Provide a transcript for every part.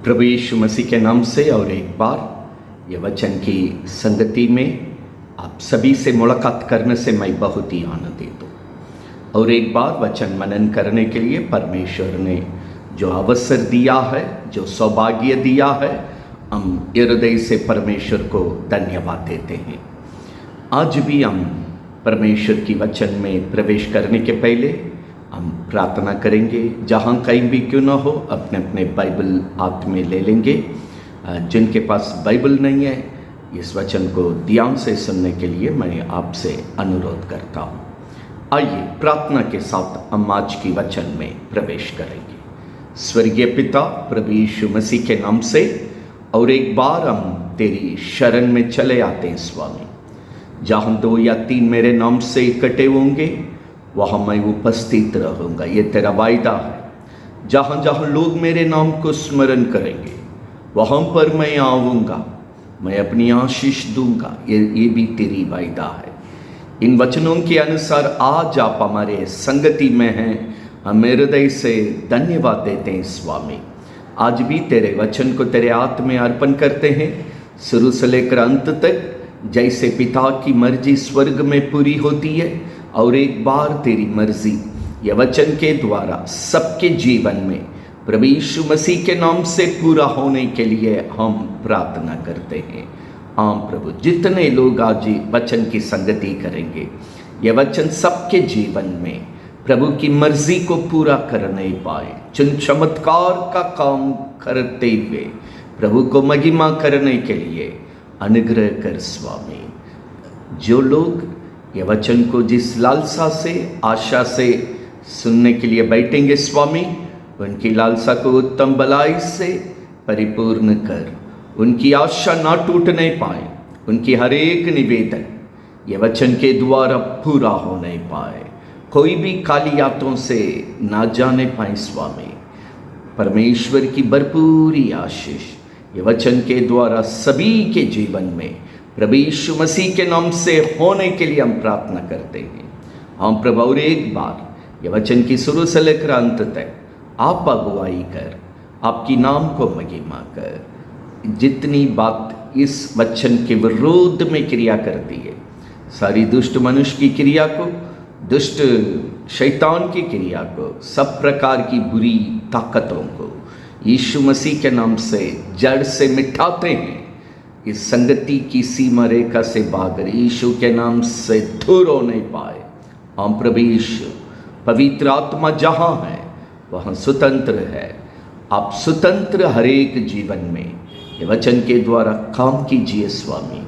प्रभु यीशु मसीह के नाम से और एक बार ये वचन की संगति में आप सभी से मुलाकात करने से मैं बहुत ही आनंदित हूँ। और एक बार वचन मनन करने के लिए परमेश्वर ने जो अवसर दिया है, जो सौभाग्य दिया है, हम हृदय से परमेश्वर को धन्यवाद देते हैं। आज भी हम परमेश्वर की वचन में प्रवेश करने के पहले हम प्रार्थना करेंगे। जहाँ कहीं भी क्यों ना हो, अपने अपने बाइबल हाथ में ले लेंगे। जिनके पास बाइबल नहीं है, इस वचन को ध्यान से सुनने के लिए मैं आपसे अनुरोध करता हूँ। आइए प्रार्थना के साथ हम आज की वचन में प्रवेश करेंगे। स्वर्गीय पिता, प्रभु यीशु मसीह के नाम से और एक बार हम तेरी शरण में चले आते हैं स्वामी। जहाँ 2 या 3 मेरे नाम से इकट्ठे होंगे वहाँ मैं उपस्थित रहूँगा, ये तेरा वायदा है। जहाँ जहाँ लोग मेरे नाम को स्मरण करेंगे वहाँ पर मैं आऊँगा, मैं अपनी आशीष दूंगा, ये भी तेरी वायदा है। इन वचनों के अनुसार आज आप हमारे संगति में हैं, हम हृदय से धन्यवाद देते हैं स्वामी। आज भी तेरे वचन को तेरे हाथ में अर्पण करते हैं, शुरू से लेकर अंत तक। जैसे पिता की मर्जी स्वर्ग में पूरी होती है और एक बार तेरी मर्जी यह वचन के द्वारा सबके जीवन में प्रभु यीशु मसीह के नाम से पूरा होने के लिए हम प्रार्थना करते हैं। हाँ प्रभु, जितने लोग आज वचन की संगति करेंगे, यह वचन सबके जीवन में प्रभु की मर्जी को पूरा करने पाए, जिन चमत्कार का काम करते हुए प्रभु को महिमा करने के लिए अनुग्रह कर स्वामी। जो लोग ये वचन को जिस लालसा से, आशा से सुनने के लिए बैठेंगे स्वामी, उनकी लालसा को उत्तम भलाई से परिपूर्ण कर, उनकी आशा ना टूटने पाए, उनकी हर एक निवेदन ये वचन के द्वारा पूरा होने पाए, कोई भी खाली हाथों से ना जाने पाए स्वामी। परमेश्वर की भरपूरी आशीष ये वचन के द्वारा सभी के जीवन में प्रभु यीशु मसीह के नाम से होने के लिए हम प्रार्थना करते हैं। हम प्रभु और एक बार ये वचन की शुरू से लेकर अंत तक आप अगुवाई कर, आपकी नाम को महिमा कर। जितनी बात इस वचन के विरोध में क्रिया करती है, सारी दुष्ट मनुष्य की क्रिया को, दुष्ट शैतान की क्रिया को, सब प्रकार की बुरी ताकतों को यीशु मसीह के नाम से जड़ से मिटाते हैं। इस संगति की सीमा रेखा से भागकर यीशु के नाम से दूर होने पाए। हम प्रभु यीशु, पवित्र आत्मा जहाँ है वहाँ स्वतंत्र है। आप स्वतंत्र हर एक जीवन में ये वचन के द्वारा काम कीजिए स्वामी।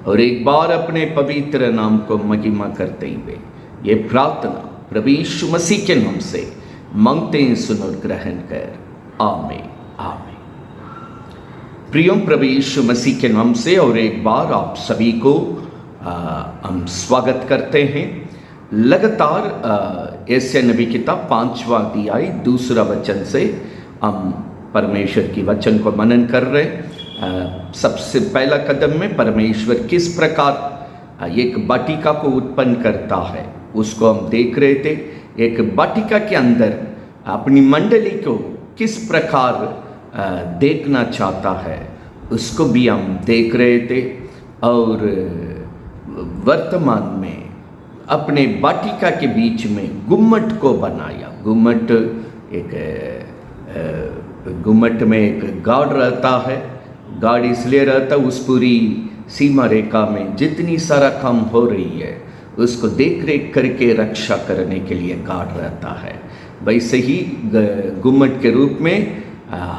और एक बार अपने पवित्र नाम को महिमा करते हुए ये प्रार्थना प्रभु यीशु मसीह के नाम से मांगते हैं, सुन और ग्रहण कर। आमीन आमीन। प्रिय प्रभु यीशु मसीह के नाम से और एक बार आप सभी को हम स्वागत करते हैं। लगातार यशायाह नबी किताब 5वां अध्याय 2 वचन से हम परमेश्वर की वचन को मनन कर रहे। सबसे पहला कदम में परमेश्वर किस प्रकार एक वाटिका को उत्पन्न करता है उसको हम देख रहे थे। एक वाटिका के अंदर अपनी मंडली को किस प्रकार देखना चाहता है उसको भी हम देख रहे थे। और वर्तमान में अपने वाटिका के बीच में गुम्मट को बनाया। गुम्मट गुम्मट में एक गार्ड रहता है। गार्ड इसलिए रहता है, उस पूरी सीमा रेखा में जितनी सारा काम हो रही है उसको देख रेख करके रक्षा करने के लिए गार्ड रहता है। वैसे ही गुम्मट के रूप में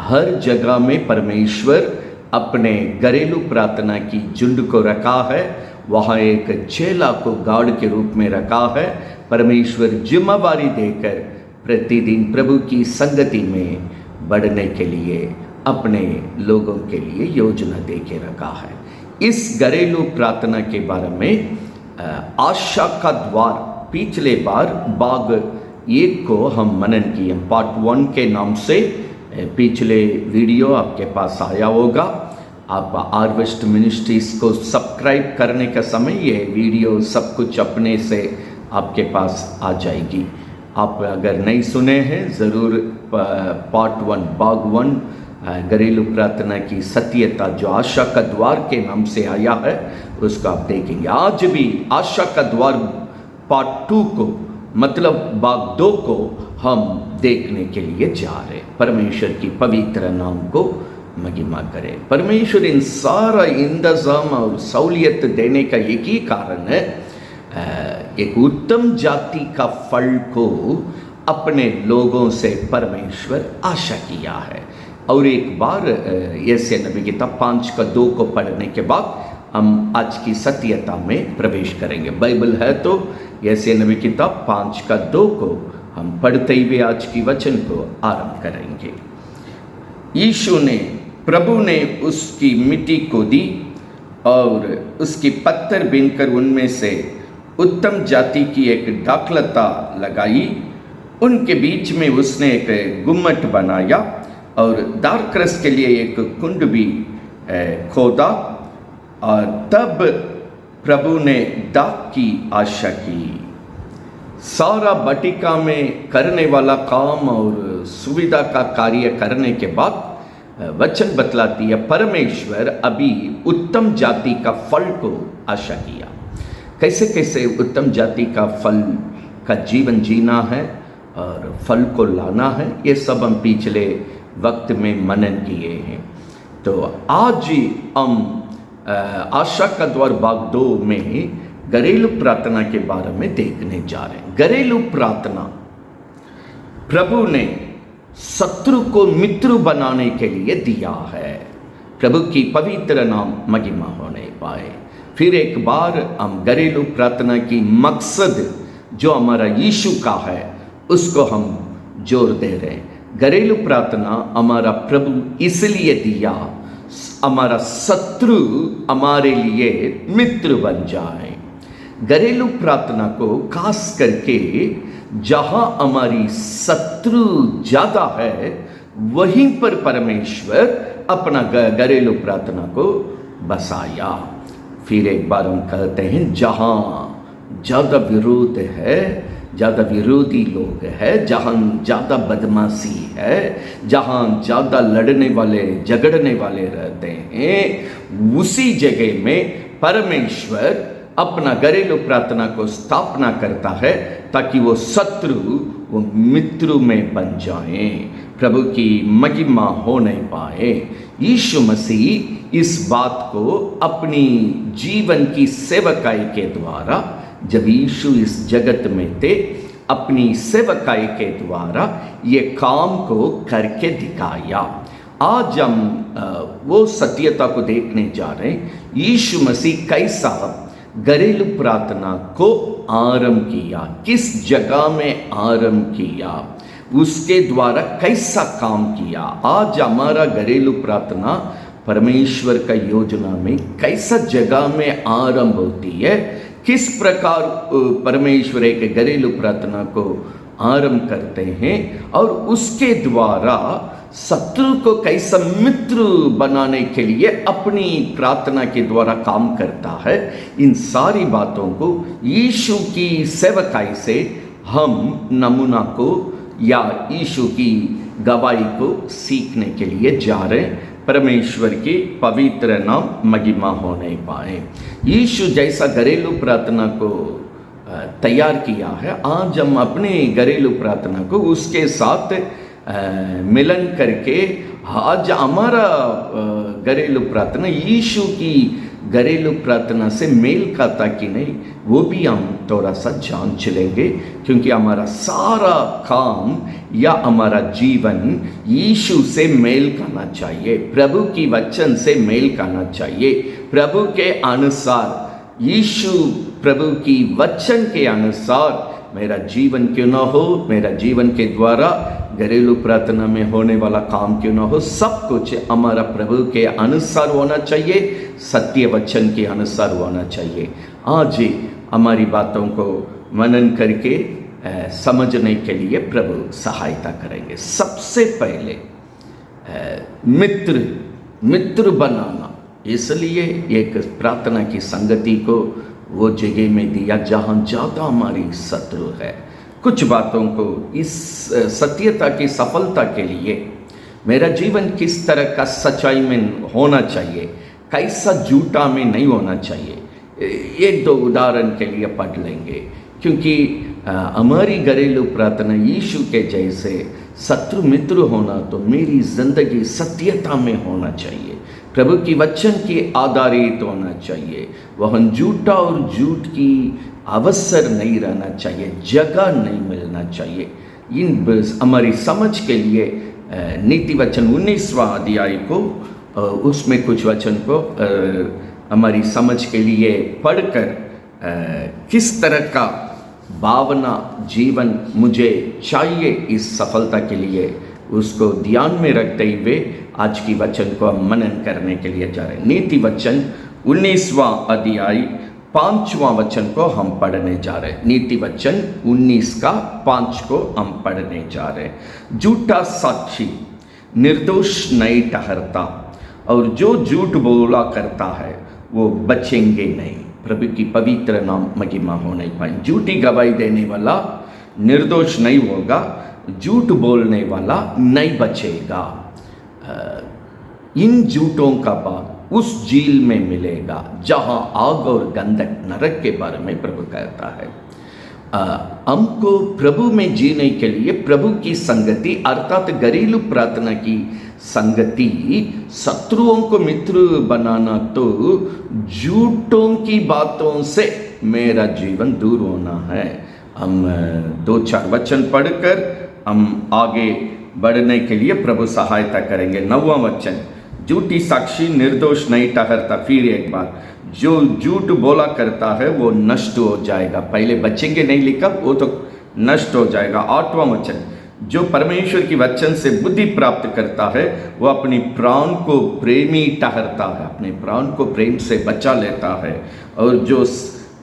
हर जगह में परमेश्वर अपने घरेलू प्रार्थना की झुंड को रखा है। वहाँ एक चेला को गार्ड के रूप में रखा है। परमेश्वर जिम्मेवारी देकर प्रतिदिन प्रभु की संगति में बढ़ने के लिए अपने लोगों के लिए योजना दे के रखा है। इस घरेलू प्रार्थना के बारे में आशा का द्वार पिछले बार भाग 1 को हम मनन किए, पार्ट 1 के नाम से। पिछले वीडियो आपके पास आया होगा। आप हार्वेस्ट मिनिस्ट्रीज को सब्सक्राइब करने का समय ये वीडियो सब कुछ अपने से आपके पास आ जाएगी। आप अगर नहीं सुने हैं ज़रूर पार्ट 1 भाग 1 घरेलू प्रार्थना की सत्यता जो आशा का द्वार के नाम से आया है उसको आप देखेंगे। आज भी आशा का द्वार पार्ट 2 को मतलब भाग 2 को हम देखने के लिए जा रहे हैं। परमेश्वर की पवित्र नाम को महिमा करें। परमेश्वर इन सारा इंतजाम और सहूलियत देने का एक ही कारण है, एक उत्तम जाति का फल को अपने लोगों से परमेश्वर आशा किया है। और एक बार यशायाह नबी किताब 5:2 को पढ़ने के बाद हम आज की सत्यता में प्रवेश करेंगे। बाइबल है तो यशायाह नबी किताब 5:2 को हम पढ़ते हुए आज की वचन को आरंभ करेंगे। यीशु ने, प्रभु ने उसकी मिट्टी को दी और उसकी पत्थर बीनकर उनमें से उत्तम जाति की एक दाखलता लगाई। उनके बीच में उसने एक गुम्मट बनाया और दाखरस के लिए एक कुंड भी खोदा। और तब प्रभु ने दाख की आशा की। सारा बटिका में करने वाला काम और सुविधा का कार्य करने के बाद वचन बतलाती है परमेश्वर अभी उत्तम जाति का फल को आशा किया। कैसे कैसे उत्तम जाति का फल का जीवन जीना है और फल को लाना है, ये सब हम पिछले वक्त में मनन किए हैं। तो आज हम आशा का द्वार भाग 2 में घरेलू प्रार्थना के बारे में देखने जा रहे हैं। घरेलू प्रार्थना प्रभु ने शत्रु को मित्र बनाने के लिए दिया है। प्रभु की पवित्र नाम महिमा होने पाए। फिर एक बार हम घरेलू प्रार्थना की मकसद जो हमारा यीशु का है उसको हम जोर दे रहे हैं। घरेलू प्रार्थना हमारा प्रभु इसलिए दिया, हमारा शत्रु हमारे लिए मित्र बन जाए। घरेलू प्रार्थना को खास करके जहां हमारी शत्रु ज्यादा है वहीं पर परमेश्वर अपना घरेलू प्रार्थना को बसाया। फिर एक बार हम कहते हैं जहां ज्यादा विरोध है, ज़्यादा विरोधी लोग है, जहाँ ज़्यादा बदमाशी है, जहाँ ज़्यादा लड़ने वाले झगड़ने वाले रहते हैं, उसी जगह में परमेश्वर अपना घरेलू प्रार्थना को स्थापना करता है ताकि वो शत्रु वो मित्र में बन जाएं, प्रभु की महिमा हो नहीं पाए। यीशु मसीह इस बात को अपनी जीवन की सेवकाई के द्वारा, जब यीशु इस जगत में थे, अपनी सेवकाई के द्वारा ये काम को करके दिखाया। आज हम वो सत्यता को देखने जा रहे हैं, यीशु मसीह कैसा घरेलू प्रार्थना को आरंभ किया, किस जगह में आरंभ किया, उसके द्वारा कैसा काम किया। आज हमारा घरेलू प्रार्थना परमेश्वर का योजना में कैसा जगह में आरंभ होती है, किस प्रकार परमेश्वर एक घरेलू प्रार्थना को आरंभ करते हैं और उसके द्वारा शत्रु को कैसा मित्र बनाने के लिए अपनी प्रार्थना के द्वारा काम करता है। इन सारी बातों को यीशु की सेवकाई से हम नमूना को या यीशु की गवाही को सीखने के लिए जा रहे हैं। परमेश्वर की पवित्र नाम महिमा होने पाए। यीशु जैसा घरेलू प्रार्थना को तैयार किया है, आज हम अपने घरेलू प्रार्थना को उसके साथ मिलन करके आज हमारा घरेलू प्रार्थना यीशु की घरेलू प्रार्थना से मेल खाता कि नहीं, वो भी हम थोड़ा सा जान चलेंगे, क्योंकि हमारा सारा काम या हमारा जीवन यीशु से मेल खाना चाहिए, प्रभु की वचन से मेल खाना चाहिए, प्रभु के अनुसार, यीशु प्रभु की वचन के अनुसार मेरा जीवन क्यों ना हो, मेरा जीवन के द्वारा घरेलू प्रार्थना में होने वाला काम क्यों ना हो, सब कुछ हमारा प्रभु के अनुसार होना चाहिए, सत्य वचन के अनुसार होना चाहिए। आज ही हमारी बातों को मनन करके समझने के लिए प्रभु सहायता करेंगे। सबसे पहले मित्र बनाना, इसलिए एक प्रार्थना की संगति को वो जगह में दिया जहाँ ज़्यादा हमारी शत्रु है। कुछ बातों को इस सत्यता की सफलता के लिए मेरा जीवन किस तरह का सच्चाई में होना चाहिए, कैसा झूठा में नहीं होना चाहिए। एक दो उदाहरण के लिए पढ़ लेंगे, क्योंकि हमारी घरेलू प्रार्थना यीशु के जैसे शत्रु मित्र होना तो मेरी जिंदगी सत्यता में होना चाहिए, प्रभु की वचन की आधारित होना चाहिए। वह झूठा और झूठ की अवसर नहीं रहना चाहिए, जगह नहीं मिलना चाहिए। इन हमारी समझ के लिए नीति वचन 19वां अध्याय को उसमें कुछ वचन को हमारी समझ के लिए पढ़कर किस तरह का भावना जीवन मुझे चाहिए इस सफलता के लिए, उसको ध्यान में रखते हुए आज की वचन को हम मनन करने के लिए जा रहे हैं। नीति वचन 19वां अध्याय 5वां वचन को हम पढ़ने जा रहे हैं। नीति वचन 19 का 5 को हम पढ़ने जा रहे हैं। झूठा साक्षी निर्दोष नहीं ठहरता, और जो झूठ बोला करता है वो बचेंगे नहीं। प्रभु की पवित्र नाम महिमा होने पाए। झूठी गवाही देने वाला निर्दोष नहीं होगा, झूठ बोलने वाला नहीं बचेगा। इन झूठों का बाद उस झील में मिलेगा जहां आग और गंधक, नरक के बारे में प्रभु कहता है। हमको प्रभु में जीने के लिए प्रभु की संगति अर्थात घरेलू प्रार्थना की संगति, शत्रुओं को मित्र बनाना, तो झूठों की बातों से मेरा जीवन दूर होना है। हम 2-4 वचन पढ़कर हम आगे बढ़ने के लिए प्रभु सहायता करेंगे। 9वां वचन, झूठी साक्षी निर्दोष नहीं ठहरता। फिर एक बार, जो झूठ बोला करता है वो नष्ट हो जाएगा। पहले बचेंगे नहीं लिखा, वो तो नष्ट हो जाएगा। 8वां वचन, जो परमेश्वर की वचन से बुद्धि प्राप्त करता है वो अपनी प्राण को प्रेमी ठहरता है, अपने प्राण को प्रेम से बचा लेता है। और जो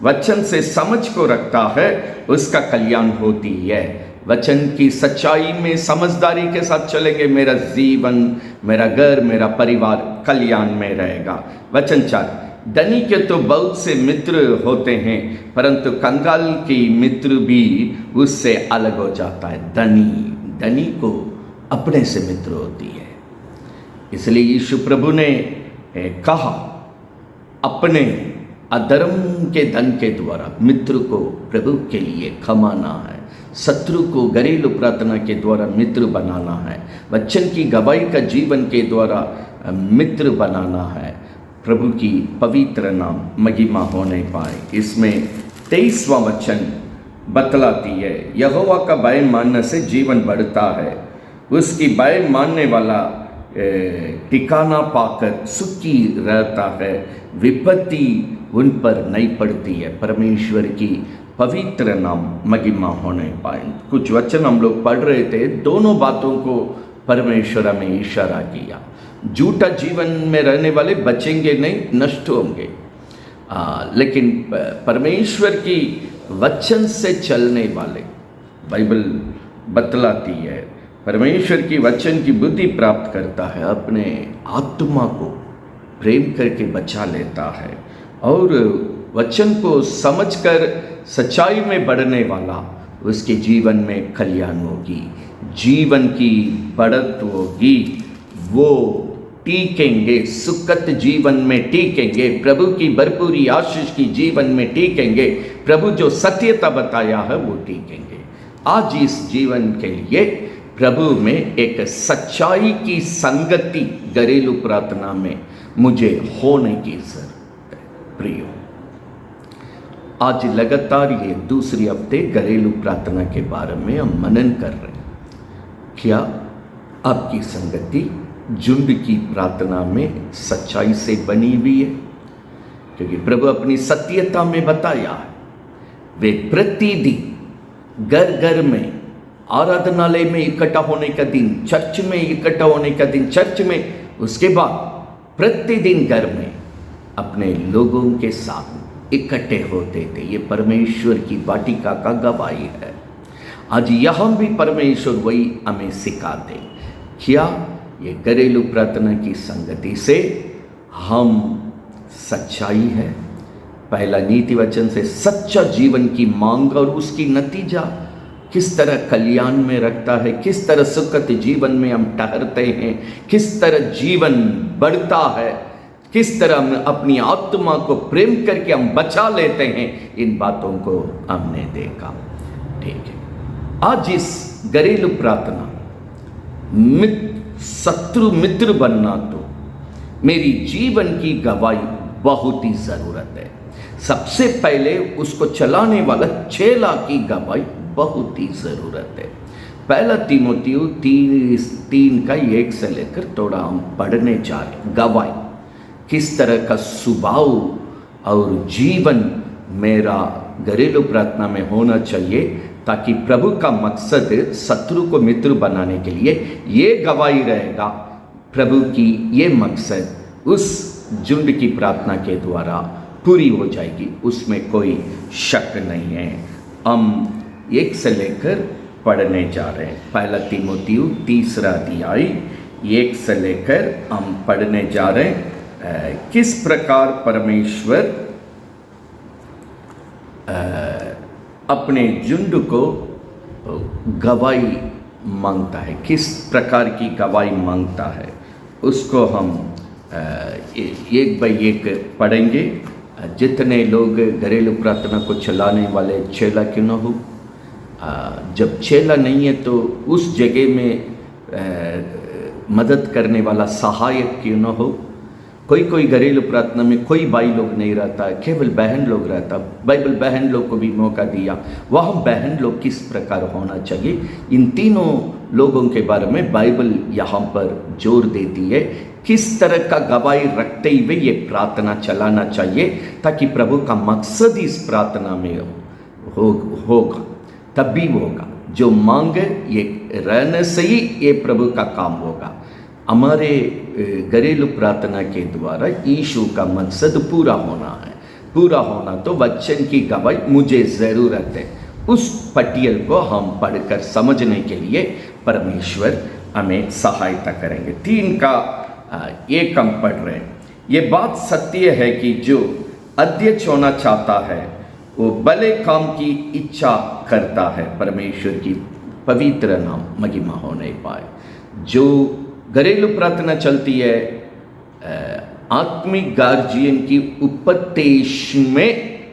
वचन से समझ को रखता है उसका कल्याण होती है। वचन की सच्चाई में समझदारी के साथ चलेंगे, मेरा जीवन, मेरा घर, मेरा परिवार कल्याण में रहेगा। वचन 4, धनी के तो बहुत से मित्र होते हैं, परंतु कंगाल की मित्र भी उससे अलग हो जाता है। धनी को अपने से मित्र होती है। इसलिए यीशु प्रभु ने कहा, अपने अधर्म के धन के द्वारा मित्र को प्रभु के लिए कमाना है, शत्रु को घरेलू प्रार्थना के द्वारा मित्र बनाना है, वचन की गवाही का जीवन के द्वारा मित्र बनाना है। प्रभु की पवित्र नाम महिमा होने पाए। इसमें 23वां वचन बतलाती है, यहोवा का भय मानने से जीवन बढ़ता है, उसकी भय मानने वाला ठिकाना पाकर सुखी रहता है, विपत्ति उन पर नहीं पड़ती है। परमेश्वर की पवित्र नाम महिमा होने पाए। कुछ वचन हम लोग पढ़ रहे थे, दोनों बातों को परमेश्वर हमें इशारा किया। झूठा जीवन में रहने वाले बचेंगे नहीं, नष्ट होंगे, लेकिन परमेश्वर की वचन से चलने वाले, बाइबल बतलाती है, परमेश्वर की वचन की बुद्धि प्राप्त करता है, अपने आत्मा को प्रेम करके बचा लेता है, और वचन को समझकर सच्चाई में बढ़ने वाला, उसके जीवन में कल्याण होगी, जीवन की बढ़त होगी, वो टीकेंगे, सुखद जीवन में टीकेंगे, प्रभु की भरपूरी आशीष की जीवन में टीकेंगे, प्रभु जो सत्यता बताया है वो टीकेंगे। आज इस जीवन के लिए प्रभु में एक सच्चाई की संगति घरेलू प्रार्थना में मुझे होने की जरूरत है। प्रियो, आज लगातार ये दूसरी हफ्ते घरेलू प्रार्थना के बारे में हम मनन कर रहे हैं। क्या आपकी संगति झुंड की प्रार्थना में सच्चाई से बनी हुई है? क्योंकि प्रभु अपनी सत्यता में बताया है, वे प्रतिदिन घर घर में, आराधनालय में इकट्ठा होने का दिन, चर्च में इकट्ठा होने का दिन चर्च में, उसके बाद प्रतिदिन घर में अपने लोगों के साथ इकट्ठे होते थे। ये परमेश्वर की वाटिका का गवाही है। आज यहाँ भी परमेश्वर वही हमें सिखाते। क्या ये घरेलू प्रार्थना की संगति से हम सच्चाई है, पहला नीति वचन से सच्चा जीवन की मांग और उसकी नतीजा किस तरह कल्याण में रखता है, किस तरह सुखद जीवन में हम ठहरते हैं, किस तरह जीवन बढ़ता है, किस तरह हम अपनी आत्मा को प्रेम करके हम बचा लेते हैं, इन बातों को हमने देखा। ठीक है, आज इस घरेलू प्रार्थना शत्रु मित्र बनना तो मेरी जीवन की गवाही बहुत ही ज़रूरत है। सबसे पहले उसको चलाने वाला चेला की गवाही बहुत ही ज़रूरत है। पहला तीमुथियुस 3:1 से लेकर थोड़ा हम पढ़ने जा रहे। गवाही किस तरह का स्वभाव और जीवन मेरा घरेलू प्रार्थना में होना चाहिए, ताकि प्रभु का मकसद शत्रु को मित्र बनाने के लिए ये गवाही रहेगा। प्रभु की ये मकसद उस झुंड की प्रार्थना के द्वारा पूरी हो जाएगी, उसमें कोई शक नहीं है। हम 1 से लेकर पढ़ने जा रहे हैं। पहला तीमुथियुस 3 अध्याय 1 से लेकर हम पढ़ने जा रहे हैं। किस प्रकार परमेश्वर अपने झुंड को गवाही मांगता है, किस प्रकार की गवाही मांगता है, उसको हम एक बाय एक पढ़ेंगे। जितने लोग घरेलू प्रार्थना को चलाने वाले चेला क्यों न हो, जब चेला नहीं है तो उस जगह में मदद करने वाला सहायक क्यों न हो। कोई घरेलू प्रार्थना में कोई भाई लोग नहीं रहता, केवल बहन लोग रहता। बाइबल बहन लोग को भी मौका दिया। वह बहन लोग किस प्रकार होना चाहिए, इन तीनों लोगों के बारे में बाइबल यहाँ पर जोर देती है। किस तरह का गवाही रखते हुए ये प्रार्थना चलाना चाहिए, ताकि प्रभु का मकसद इस प्रार्थना में होगा, तब भी होगा। जो मांगे ये रहने से ही ये प्रभु का काम होगा। हमारे घरेलू प्रार्थना के द्वारा यीशु का मकसद पूरा होना है। पूरा होना तो वचन की गवाही मुझे ज़रूरत है। उस पटियल को हम पढ़कर समझने के लिए परमेश्वर हमें सहायता करेंगे। 3:1 हम पढ़ रहे हैं। ये बात सत्य है कि जो अध्यक्ष होना चाहता है वो भले काम की इच्छा करता है, परमेश्वर की पवित्र नाम महिमा होने पाए। जो घरेलू प्रार्थना चलती है, आत्मिक गार्जियन की उपदेश में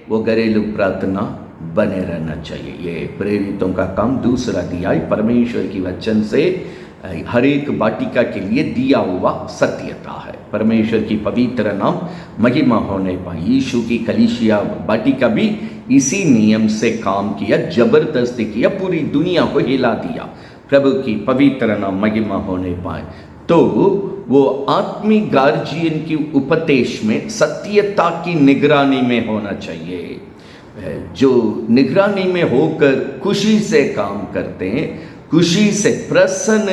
वो घरेलू प्रार्थना बने रहना चाहिए। ये प्रेरितों का काम 2 अध्याय परमेश्वर की वचन से हर एक बाटिका के लिए दिया हुआ सत्यता है। परमेश्वर की पवित्र नाम महिमा होने पाए। यीशु की कलीसिया बाटिका भी इसी नियम से काम किया, जबरदस्ती किया, पूरी दुनिया को हिला दिया। प्रभु की पवित्र नाम महिमा होने पाए। तो वो आत्मिक गार्जियन की उपदेश में सत्यता की निगरानी में होना चाहिए। जो निगरानी में होकर खुशी से काम करते हैं, खुशी से प्रसन्न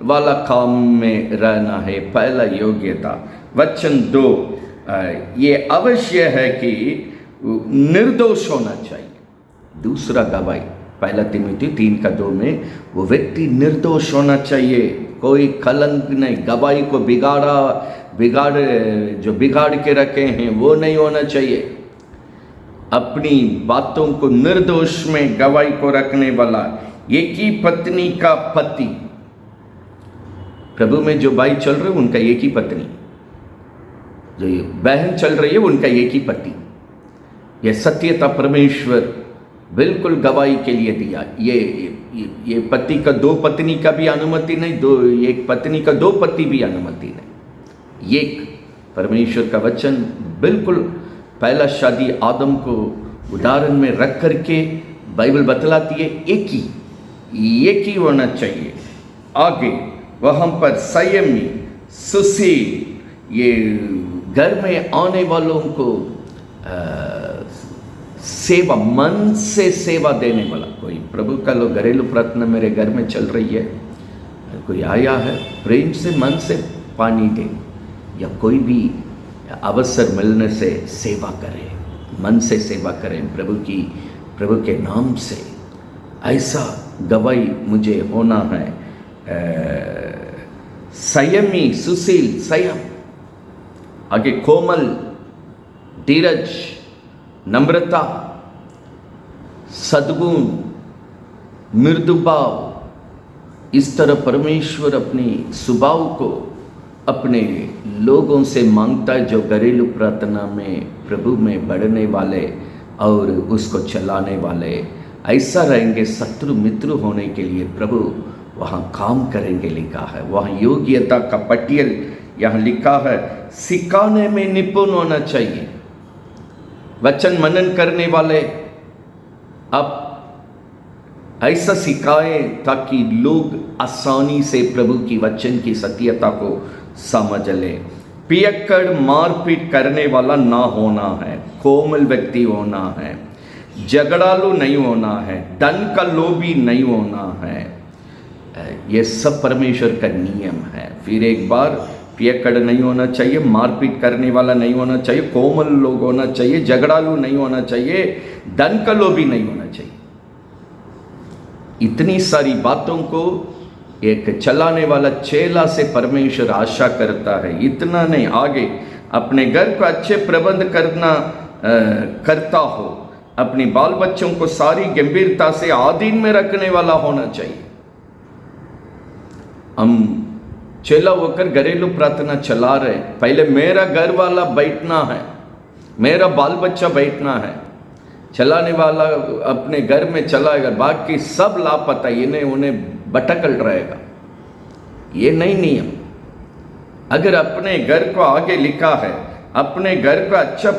वाला काम में रहना है पहला योग्यता। वचन 2, ये अवश्य है कि निर्दोष होना चाहिए। दूसरा गवाही पहला तीमुथियुस 3:2 में वो व्यक्ति निर्दोष होना चाहिए, कोई कलंक नहीं। गवाही को बिगाड़ के रखे हैं वो नहीं होना चाहिए। अपनी बातों को निर्दोष में गवाही को रखने वाला, एक ही पत्नी का पति। प्रभु में जो भाई चल रहे उनका एक ही पत्नी, जो बहन चल रही है उनका एक ही पति। यह सत्यता परमेश्वर बिल्कुल गवाही के लिए दिया। ये पति का 2 पत्नी का भी अनुमति नहीं, एक पत्नी का 2 पति भी अनुमति नहीं। एक परमेश्वर का वचन बिल्कुल पहला शादी आदम को उदाहरण में रख करके बाइबल बतलाती है, एक ही होना चाहिए। आगे वहाँ पर संयमी, सुशील, ये घर में आने वालों को सेवा, मन से सेवा देने वाला। कोई प्रभु का लोग घरेलू प्रार्थना मेरे घर में चल रही है, कोई आया है, प्रेम से मन से पानी दे, या कोई भी अवसर मिलने से सेवा करें, मन से सेवा करें प्रभु के नाम से। ऐसा गवाही मुझे होना है। संयमी, सुशील, संयम। आगे कोमल, धीरज, नम्रता, सद्गुण, मृदु भाव। इस तरह परमेश्वर अपनी स्वभाव को अपने लोगों से मांगता है जो घरेलू प्रार्थना में प्रभु में बढ़ने वाले और उसको चलाने वाले ऐसा रहेंगे। शत्रु मित्र होने के लिए प्रभु वहाँ काम करेंगे लिखा है। वहाँ योग्यता का पटियल यहाँ लिखा है, सिखाने में निपुण होना चाहिए। वचन मनन करने वाले अब ऐसा सिखाएं ताकि लोग आसानी से प्रभु की वचन की सत्यता को समझ ले। पियक्कड़ मारपीट करने वाला ना होना है, कोमल व्यक्ति होना है, झगड़ालू नहीं होना है, धन का लोभी नहीं होना है। ये सब परमेश्वर का नियम है। फिर एक बार, पियक्कड़ नहीं होना चाहिए, मारपीट करने वाला नहीं होना चाहिए, कोमल लोग होना चाहिए, झगड़ालू नहीं होना चाहिए, धन का लोभी नहीं होना चाहिए। इतनी सारी बातों को एक चलाने वाला चेला से परमेश्वर आशा करता है। इतना नहीं, आगे अपने घर को अच्छे प्रबंध करता हो, अपने बाल बच्चों को सारी गंभीरता से आधीन में रखने वाला होना चाहिए। हम चेला होकर घरेलू प्रार्थना चला रहे, पहले मेरा घर वाला बैठना है, मेरा बाल बच्चा बैठना है। चलाने वाला अपने घर में चलाएगा, बाकी सब लापता, इन्हें उन्हें भटकल रहेगा। ये नहीं नियम। अगर अपने घर को आगे लिखा है, अपने घर का अच्छा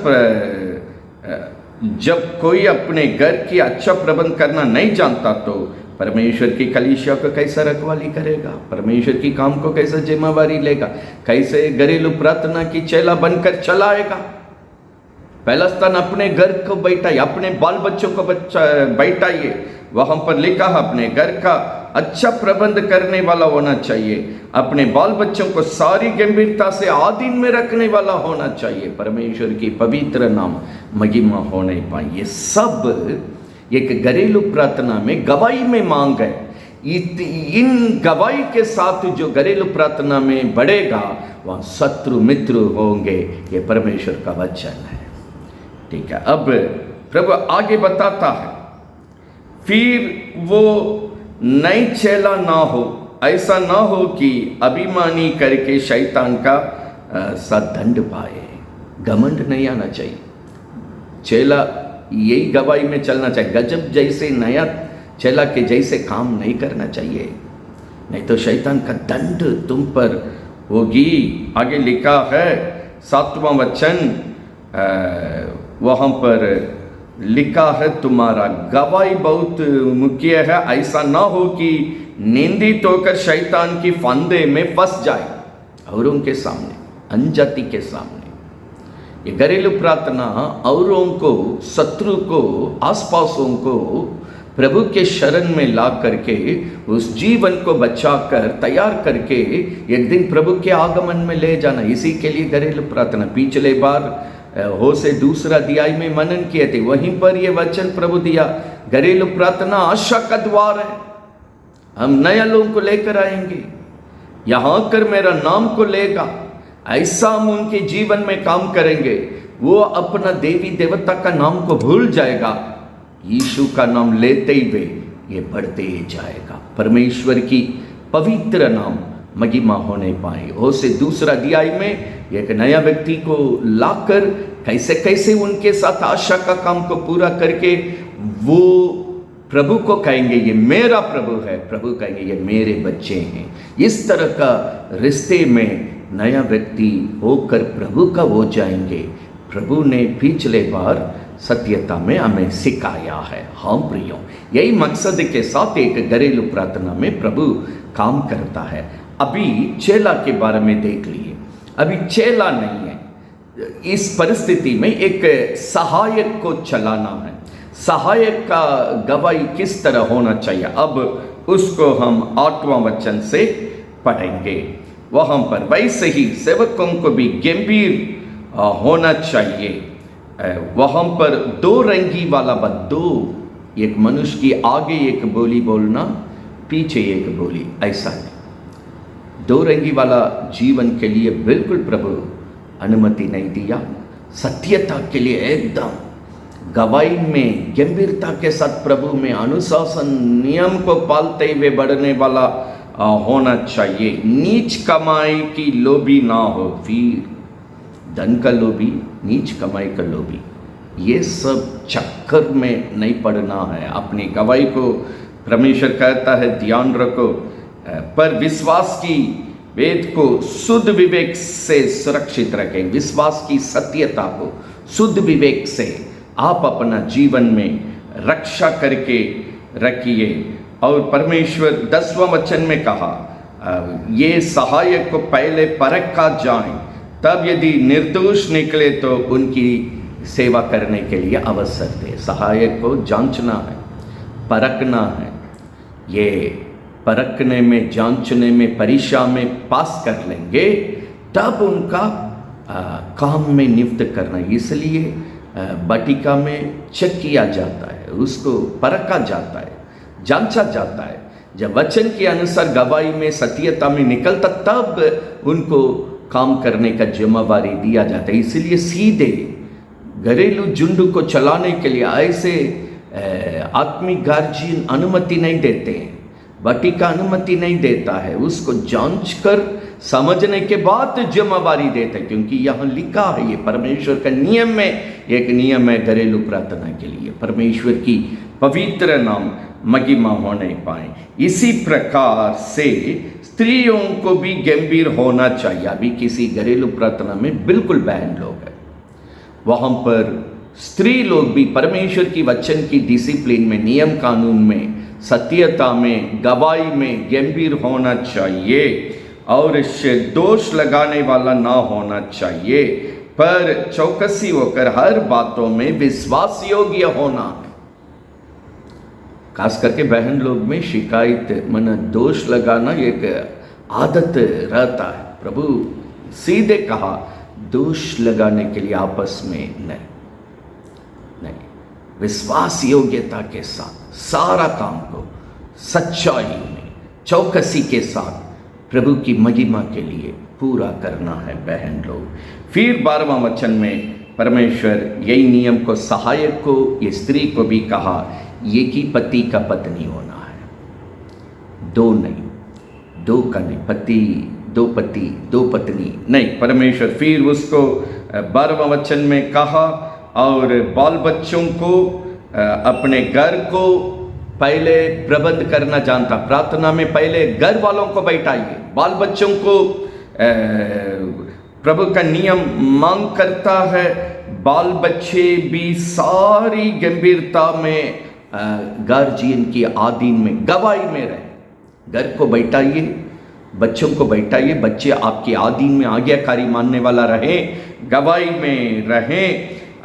जब कोई अपने घर की अच्छा प्रबंध करना नहीं जानता तो परमेश्वर की कलीसिया को कैसा रखवाली करेगा, परमेश्वर की काम को कैसा जिम्मेवारी लेगा, कैसे घरेलू प्रार्थना की चेला बनकर चलाएगा। पहला स्थान अपने घर को बैठाइए, अपने बाल बच्चों को बैठाइए। वहां पर लिखा है अपने घर का अच्छा प्रबंध करने वाला होना चाहिए, अपने बाल बच्चों को सारी गंभीरता से आधीन में रखने वाला होना चाहिए। परमेश्वर की पवित्र नाम महिमा होने पाए। ये सब एक घरेलू प्रार्थना में गवाही में मांग है। इन गवाही के साथ जो घरेलू प्रार्थना में बढ़ेगा वहाँ शत्रु मित्र होंगे। ये परमेश्वर का वचन है। ठीक है, अब प्रभु आगे बताता है, फिर वो नई चेला ना हो, ऐसा ना हो कि अभिमानी करके शैतान का सदंड पाए। घमंड नहीं आना चाहिए। चेला यही गवाही में चलना चाहिए। गजब जैसे नया चेला के जैसे काम नहीं करना चाहिए, नहीं तो शैतान का दंड तुम पर होगी। आगे लिखा है 7वां वचन, वहाँ पर लिखा है, तुम्हारा गवाही बहुत मुख्य है। ऐसा ना हो कि निंदित होकर शैतान की फंदे में फंस जाए औरों के सामने, अनजाति के सामने। ये घरेलू प्रार्थना औरों को, शत्रु को, आसपासों को प्रभु के शरण में ला करके उस जीवन को बचाकर तैयार करके एक दिन प्रभु के आगमन में ले जाना। इसी के लिए घरेलू प्रार्थना। पिछले बार हो से 2 अध्याय में मनन किए थे, वहीं पर ये वचन प्रभु दिया, घरेलू प्रार्थना आशा का द्वार है। हम नया लोगों को लेकर आएंगे, यहाँ आकर मेरा नाम को लेगा, ऐसा हम उनके जीवन में काम करेंगे। वो अपना देवी देवता का नाम को भूल जाएगा, यीशु का नाम लेते ही वे ये बढ़ते ही जाएगा। परमेश्वर की पवित्र नाम महिमा होने पाए। हो से 2 अध्याय में एक नया व्यक्ति को लाकर कैसे कैसे उनके साथ आशा का काम को पूरा करके वो प्रभु को कहेंगे ये मेरा प्रभु है, प्रभु कहेंगे ये मेरे बच्चे हैं। इस तरह का रिश्ते में नया व्यक्ति होकर प्रभु का हो जाएंगे। प्रभु ने पिछले बार सत्यता में हमें सिखाया है। हाँ प्रियो, यही मकसद के साथ एक घरेलू प्रार्थना में प्रभु काम करता है। अभी चेला के बारे में देख लिए। अभी चेला नहीं है, इस परिस्थिति में एक सहायक को चलाना है। सहायक का गवाही किस तरह होना चाहिए, अब उसको हम 8वां वचन से पढ़ेंगे। वहाँ पर वैसे ही सेवकों को भी गंभीर होना चाहिए। वहाँ पर 2 रंगी वाला दो, एक मनुष्य की आगे एक बोली बोलना, पीछे एक बोली, ऐसा नहीं। 2 रंगी वाला जीवन के लिए बिल्कुल प्रभु अनुमति नहीं दिया। सत्यता के लिए एकदम गवाही में गंभीरता के साथ प्रभु में अनुशासन नियम को पालते हुए बढ़ने वाला होना चाहिए। नीच कमाई की लोभी ना हो, फिर धन का लोभी, नीच कमाई का लोभी, ये सब चक्कर में नहीं पड़ना है। अपनी गवाही को परमेश्वर कहता है ध्यान रखो, पर विश्वास की वेद को शुद्ध विवेक से सुरक्षित रखें। विश्वास की सत्यता को शुद्ध विवेक से आप अपना जीवन में रक्षा करके रखिए। और परमेश्वर 10वां वचन में कहा, ये सहायक को पहले परख का जाएं, तब यदि निर्दोष निकले तो उनकी सेवा करने के लिए अवसर दे। सहायक को जांचना है, परखना है। ये परखने में, जांचने में, परीक्षा में पास कर लेंगे तब उनका काम में नियुक्त करना। इसलिए बटिका में चेक किया जाता है, उसको परखा जाता है, जांचा जाता है। जब वचन के अनुसार गवाही में, सत्यता में निकलता तब उनको काम करने का जिम्मेवारी दिया जाता है। इसलिए सीधे घरेलू झुंड को चलाने के लिए ऐसे आत्मिक गार्जियन अनुमति नहीं देते हैं, बटिका अनुमति नहीं देता है। उसको जांच कर समझने के बाद जिम्मेवारी देते हैं, क्योंकि यहाँ लिखा है, ये परमेश्वर का नियम में एक नियम है घरेलू प्रार्थना के लिए, परमेश्वर की पवित्र नाम महिमा होने पाए। इसी प्रकार से स्त्रियों को भी गंभीर होना चाहिए। अभी किसी घरेलू प्रार्थना में बिल्कुल बहन लोग हैं, वहाँ पर स्त्री लोग भी परमेश्वर की वचन की डिसिप्लिन में, नियम कानून में, सत्यता में, गवाही में गंभीर होना चाहिए और दोष लगाने वाला ना होना चाहिए, पर चौकसी होकर हर बातों में विश्वास योग्य होना है। खास करके बहन लोग में शिकायत, मन दोष लगाना एक आदत रहता है। प्रभु सीधे कहा, दोष लगाने के लिए आपस में नहीं, विश्वास योग्यता के साथ सारा काम को सच्चाई में, चौकसी के साथ प्रभु की महिमा के लिए पूरा करना है बहन लोग। फिर 12वां वचन में परमेश्वर यही नियम को सहायक को, ये स्त्री को भी कहा, ये कि पति का पत्नी होना है, दो नहीं, दो का नहीं, पति दो, पति दो पत्नी नहीं। परमेश्वर फिर उसको 12वां वचन में कहा, और बाल बच्चों को, अपने घर को पहले प्रबंध करना जानता। प्रार्थना में पहले घर वालों को बैठाइए, बाल बच्चों को प्रभु का नियम मांग करता है। बाल बच्चे भी सारी गंभीरता में गार्जियन की आधीन में, गवाही में रहे। घर को बैठाइए, बच्चों को बैठाइए, बच्चे आपके आधीन में आज्ञाकारी मानने वाला रहे, गवाही में रहे।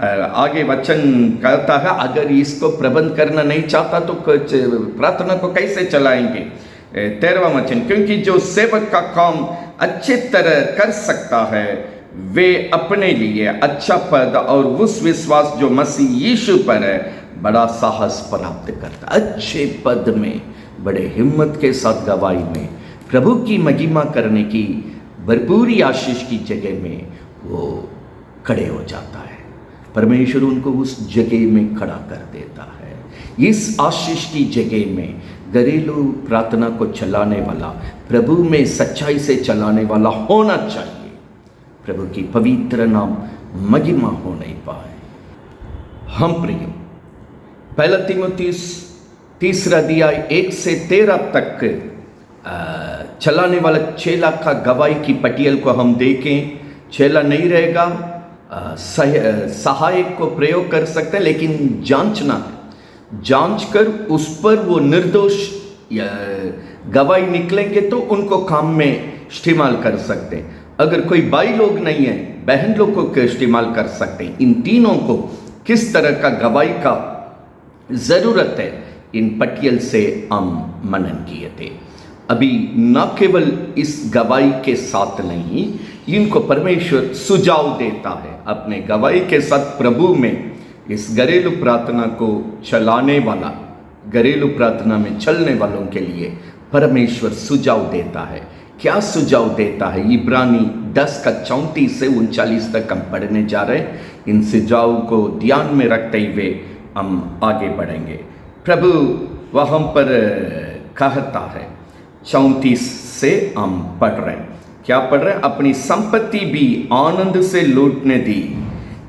आगे वचन कहता है, अगर इसको प्रबंध करना नहीं चाहता तो प्रार्थना को कैसे चलाएंगे। 13वां वचन, क्योंकि जो सेवक का काम अच्छे तरह कर सकता है वे अपने लिए अच्छा पद और उस विश्वास जो मसीह यीशु पर है बड़ा साहस प्राप्त करता। अच्छे पद में, बड़े हिम्मत के साथ गवाही में, प्रभु की महिमा करने की भरपूरी आशीष की जगह में वो खड़े हो जाता है। परमेश्वर उनको उस जगह में खड़ा कर देता है। इस आशीष की जगह में घरेलू प्रार्थना को चलाने वाला, प्रभु में सच्चाई से चलाने वाला होना चाहिए। प्रभु की पवित्र नाम महिमा हो नहीं पाए। हम प्रिय, पहला तीमुथियुस 3 अध्याय 1 से 13 तक चलाने वाला चेला का गवाही की पटियल को हम देखें। चेला नहीं रहेगा, सहायक को प्रयोग कर सकते हैं, लेकिन जांचना है, जांच कर उस पर वो निर्दोष गवाही निकलेंगे तो उनको काम में इस्तेमाल कर सकते हैं। अगर कोई भाई लोग नहीं है, बहन लोग को इस्तेमाल कर सकते हैं। इन तीनों को किस तरह का गवाही का जरूरत है, इन पटियल से हम मनन किए थे। अभी न केवल इस गवाही के साथ नहीं, इनको परमेश्वर सुझाव देता है अपने गवाही के साथ प्रभु में इस घरेलू प्रार्थना को चलाने वाला, घरेलू प्रार्थना में चलने वालों के लिए परमेश्वर सुझाव देता है क्या सुझाव देता है। इब्रानी 10 का 34 से 39 तक हम पढ़ने जा रहे हैं। इन सुझाव को ध्यान में रखते हुए हम आगे बढ़ेंगे। प्रभु वहाँ पर कहता है, 34 से हम पढ़ रहे हैं। क्या पढ़ रहे हैं? अपनी संपत्ति भी आनंद से लूटने दी,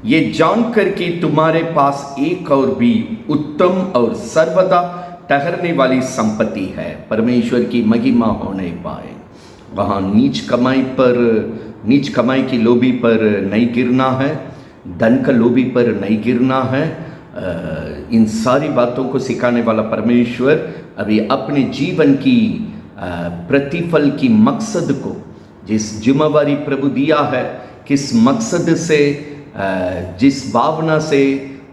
ये जानकर कि तुम्हारे पास एक और भी उत्तम और सर्वदा ठहरने वाली संपत्ति है, परमेश्वर की महिमा होने पाए। वहाँ नीच कमाई की लोभी पर नहीं गिरना है, धन का लोभी पर नहीं गिरना है। इन सारी बातों को सिखाने वाला परमेश्वर अभी अपने जीवन की प्रतिफल की मकसद को, जिस जिम्मेवारी प्रभु दिया है, किस मकसद से, जिस भावना से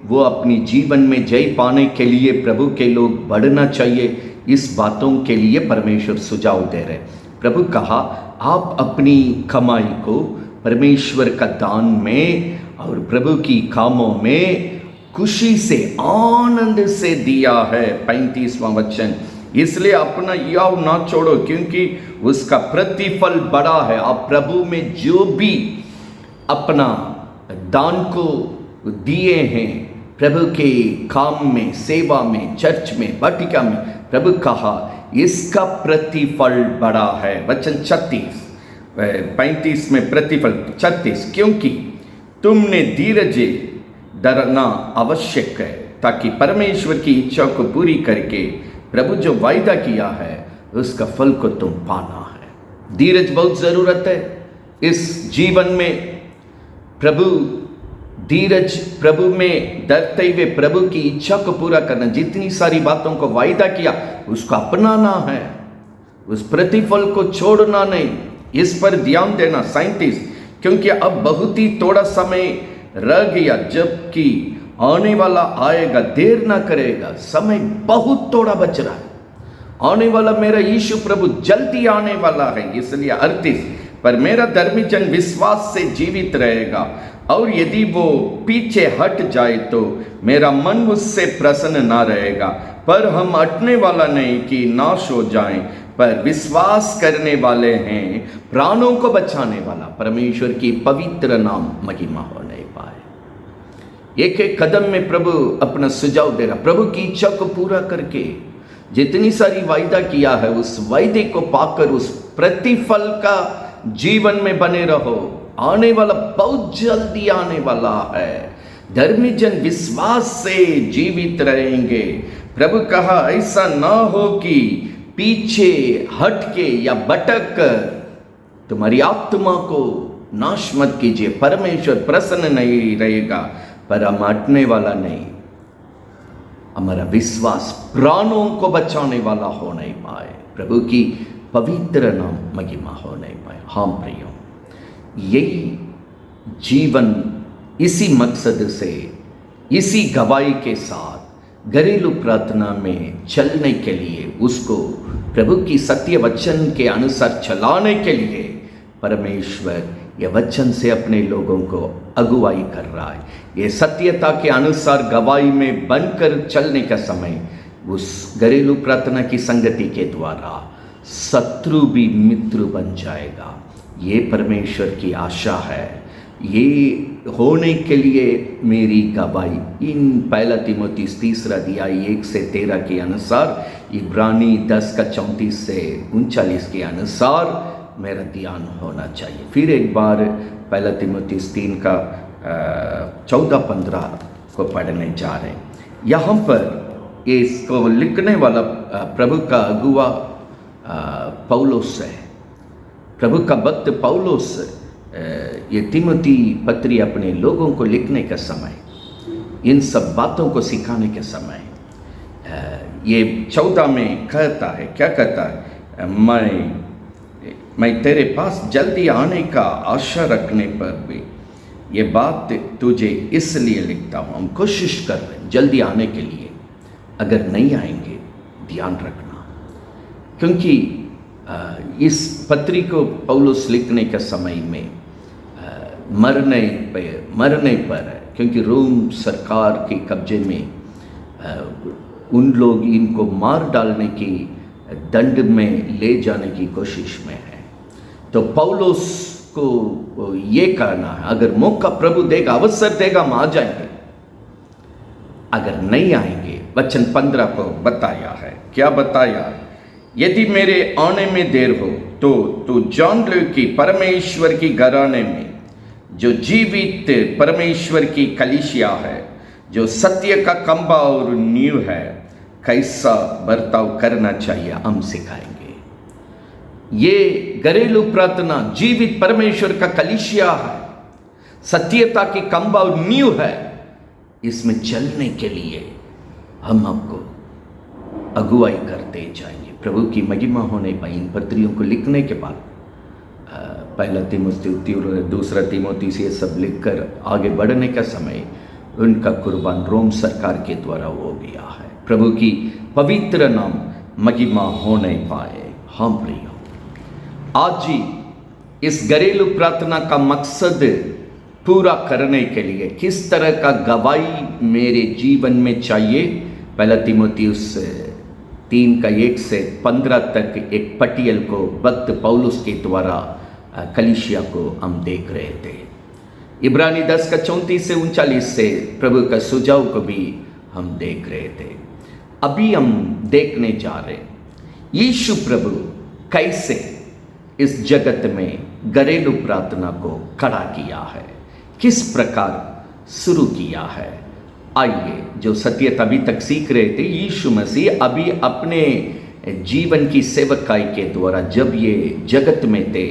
वो अपनी जीवन में जय पाने के लिए प्रभु के लोग बढ़ना चाहिए, इस बातों के लिए परमेश्वर सुझाव दे रहे। प्रभु कहा, आप अपनी कमाई को परमेश्वर का दान में और प्रभु की कामों में खुशी से, आनंद से दिया है। 35वां वचन, इसलिए अपना याव ना छोड़ो, क्योंकि उसका प्रतिफल बड़ा है। आप प्रभु में जो भी अपना दान को दिए हैं, प्रभु के काम में, सेवा में, चर्च में, वाटिका में, प्रभु कहा इसका प्रतिफल बड़ा है। वचन 35 में प्रतिफल 36, क्योंकि तुमने धीरज धरना आवश्यक है, ताकि परमेश्वर की इच्छा को पूरी करके प्रभु जो वायदा किया है उसका फल को तुम पाना है। धीरज बहुत ज़रूरत है इस जीवन में। धीरज प्रभु में डरते हुए प्रभु की इच्छा को पूरा करना, जितनी सारी बातों को वायदा किया उसको अपनाना है, उस प्रतिफल को छोड़ना नहीं, इस पर ध्यान देना। 37, क्योंकि अब बहुत ही थोड़ा समय रह गया, जबकि आने वाला आएगा, देर ना करेगा। समय बहुत थोड़ा बच रहा है, आने वाला मेरा यीशु प्रभु जल्दी आने वाला है। इसलिए 38, पर मेरा धर्मी जन विश्वास से जीवित रहेगा, और यदि वो पीछे हट जाए तो मेरा मन उससे प्रसन्न ना रहेगा। पर हम हटने वाला नहीं कि नाश हो जाएं, पर विश्वास करने वाले हैं, प्राणों को बचाने वाला। परमेश्वर की पवित्र नाम महिमा होने पाए। एक एक कदम में प्रभु अपना सुझाव दे रहा, प्रभु की इच्छा को पूरा करके जितनी सारी वायदा किया है, उस वायदे को पाकर उस प्रतिफल का जीवन में बने रहो। आने वाला बहुत जल्दी आने वाला है। धर्मी जन विश्वास से जीवित रहेंगे। प्रभु कहा, ऐसा ना हो कि पीछे हट के या भटक कर तुम्हारी आत्मा को नाश मत कीजिए। परमेश्वर प्रसन्न नहीं रहेगा, पर हम हटने वाला नहीं। हमारा विश्वास प्राणों को बचाने वाला हो नहीं पाए। प्रभु की पवित्र नाम महिमा हो नहीं पाए। हाँ प्रियो, यही जीवन इसी मकसद से, इसी गवाही के साथ घरेलू प्रार्थना में चलने के लिए, उसको प्रभु की सत्य वचन के अनुसार चलाने के लिए परमेश्वर यह वचन से अपने लोगों को अगुवाई कर रहा है। ये सत्यता के अनुसार गवाही में बनकर चलने का समय, उस घरेलू प्रार्थना की संगति के द्वारा शत्रु भी मित्र बन जाएगा। ये परमेश्वर की आशा है। ये होने के लिए मेरी गवाही इन 1 तीमुथियुस 3 अध्याय 1 से 13 के अनुसार, इब्रानी 10 का 34 से 39 के अनुसार मेरा ध्यान होना चाहिए। फिर एक बार 1 तीमुथियुस 3 का 14-15 को पढ़ने जा रहे हैं। यहाँ पर इसको लिखने वाला प्रभु का अगुआ पौलुस है। प्रभु का भक्त पौलुस ये तिमोथी पत्री अपने लोगों को लिखने का समय, इन सब बातों को सिखाने के समय, ये 14 में कहता है, क्या कहता है, मैं तेरे पास जल्दी आने का आशा रखने पर भी ये बात तुझे इसलिए लिखता हूँ। हम कोशिश कर रहे हैं जल्दी आने के लिए, अगर नहीं आएंगे ध्यान रखना, क्योंकि इस पत्री को पौलुस लिखने के समय में मरने पर, क्योंकि रोम सरकार के कब्जे में उन लोग इनको मार डालने की, दंड में ले जाने की कोशिश में है। तो पौलुस को ये करना है, अगर मौका प्रभु देगा, अवसर देगा, हम आ जाएंगे। अगर नहीं आएंगे, वचन 15 को बताया है, क्या बताया? यदि मेरे आने में देर हो तो तू जान लो कि परमेश्वर की घराने में जो जीवित परमेश्वर की कलीसिया है, जो सत्य का खंभा और नींव है, कैसा बर्ताव करना चाहिए हम सिखाएंगे। ये घरेलू प्रार्थना जीवित परमेश्वर का कलीसिया है, सत्यता की खंभा और नींव है। इसमें चलने के लिए हम आपको अगुवाई करते जाएंगे। प्रभु की महिमा होने पर इन पत्रियों को लिखने के बाद पहला तीमुथी और दूसरा तीमुथी से सब लिखकर आगे बढ़ने का समय उनका कुर्बान रोम सरकार के द्वारा हो गया है। प्रभु की पवित्र नाम महिमा होने पाए। हम प्रियो, आज ही इस घरेलू प्रार्थना का मकसद पूरा करने के लिए किस तरह का गवाही मेरे जीवन में चाहिए, पहला तीमुथियुस 3:1 से 15 तक एक पटियल को भक्त पौलुस के द्वारा कलीसिया को हम देख रहे थे। इब्रानी 10:34 से 39 से प्रभु का सुझाव को भी हम देख रहे थे। अभी हम देखने जा रहे यीशु प्रभु कैसे इस जगत में घरेलू प्रार्थना को खड़ा किया है, किस प्रकार शुरू किया है। आइए, जो सत्य अभी तक सीख रहे थे, यीशु मसीह अभी अपने जीवन की सेवकाई के द्वारा जब ये जगत में थे,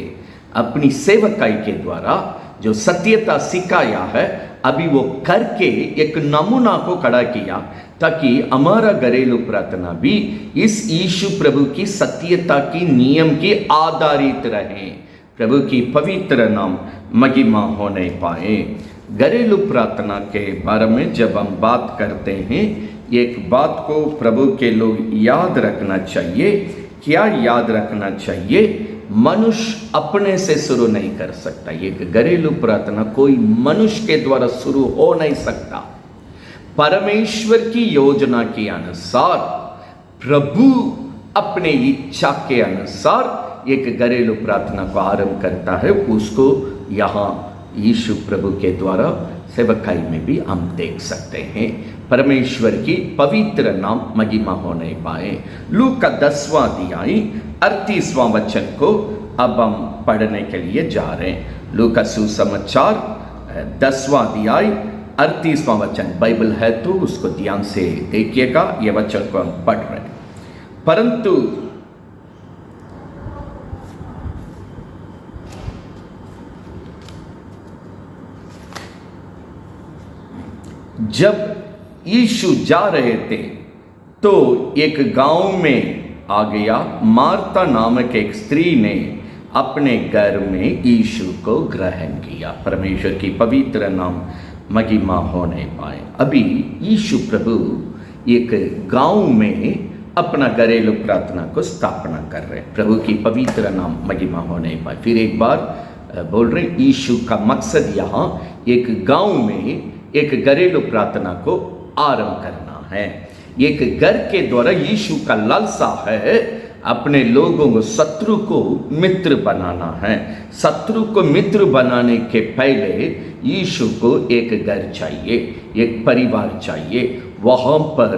अपनी सेवकाई के द्वारा जो सत्यता सिखाया है, अभी वो करके एक नमूना को खड़ा किया ताकि हमारा घरेलू प्रार्थना भी इस यीशु प्रभु की सत्यता की नियम की आधारित रहे। प्रभु की पवित्र नाम महिमा होने पाए। घरेलू प्रार्थना के बारे में जब हम बात करते हैं, एक बात को प्रभु के लोग याद रखना चाहिए। क्या याद रखना चाहिए? मनुष्य अपने से शुरू नहीं कर सकता। एक घरेलू प्रार्थना कोई मनुष्य के द्वारा शुरू हो नहीं सकता। परमेश्वर की योजना के अनुसार प्रभु अपने इच्छा के अनुसार एक घरेलू प्रार्थना को आरंभ करता है। उसको यहाँ यीशु प्रभु के द्वारा सेवकाई में भी हम देख सकते हैं। परमेश्वर की पवित्र नाम महिमा होने पाए। लूका का 10वां अध्याय 38वां वचन को अब हम पढ़ने के लिए जा रहे हैं। लूका सुसमाचार 10वां अध्याय 38वां वचन। बाइबल है तो उसको ध्यान से देखिएगा। यह वचन को हम पढ़ रहे हैं। परंतु जब यीशु जा रहे थे तो एक गांव में आ गया। मार्ता नामक एक स्त्री ने अपने घर में यीशु को ग्रहण किया। परमेश्वर की पवित्र नाम महिमा होने पाए। अभी यीशु प्रभु एक गांव में अपना घरेलू प्रार्थना को स्थापना कर रहे हैं। प्रभु की पवित्र नाम महिमा होने पाए। फिर एक बार बोल रहे, यीशु का मकसद यहाँ एक गांव में एक घरेलू प्रार्थना को आरंभ करना है। एक घर के द्वारा यीशु का लालसा है अपने लोगों को, शत्रु को मित्र बनाना है। शत्रु को मित्र बनाने के पहले यीशु को एक घर चाहिए, एक परिवार चाहिए, वहाँ पर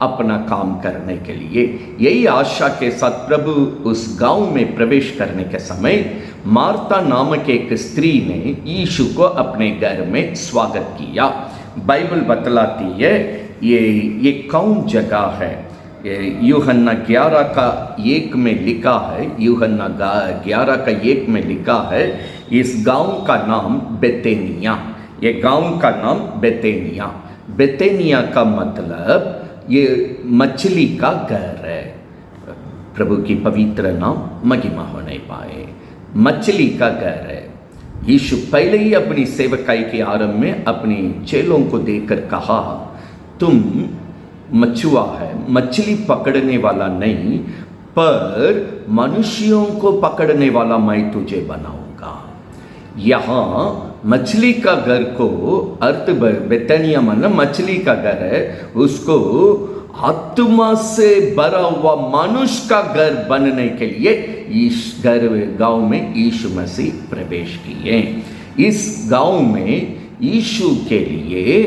अपना काम करने के लिए। यही आशा के साथ प्रभु उस गांव में प्रवेश करने के समय मार्ता नामक एक स्त्री ने यीशु को अपने घर में स्वागत किया। बाइबल बतलाती है ये कौन जगह है। यूहन्ना 11:1 में लिखा है, यूहन्ना 11:1 में लिखा है, इस गांव का नाम बेतेनिया। ये गांव का नाम बेतेनिया। बेतेनिया का मतलब ये मछली का घर है। प्रभु की पवित्र नाम महिमा होने पाए। मछली का घर है। यीशु पहले ही अपनी सेवकाई के आरंभ में अपनी चेलों को देखकर कहा, तुम मछुआ है, मछली पकड़ने वाला नहीं, पर मनुष्यों को पकड़ने वाला मैं तुझे बनाऊंगा। यहाँ मछली का घर को अर्थ बेतनिया मतलब मछली का घर है, उसको आत्मा से भरा हुआ मनुष्य का घर बनने के लिए इस गांव में यीशु मसीह प्रवेश किए। इस गांव में यीशु के लिए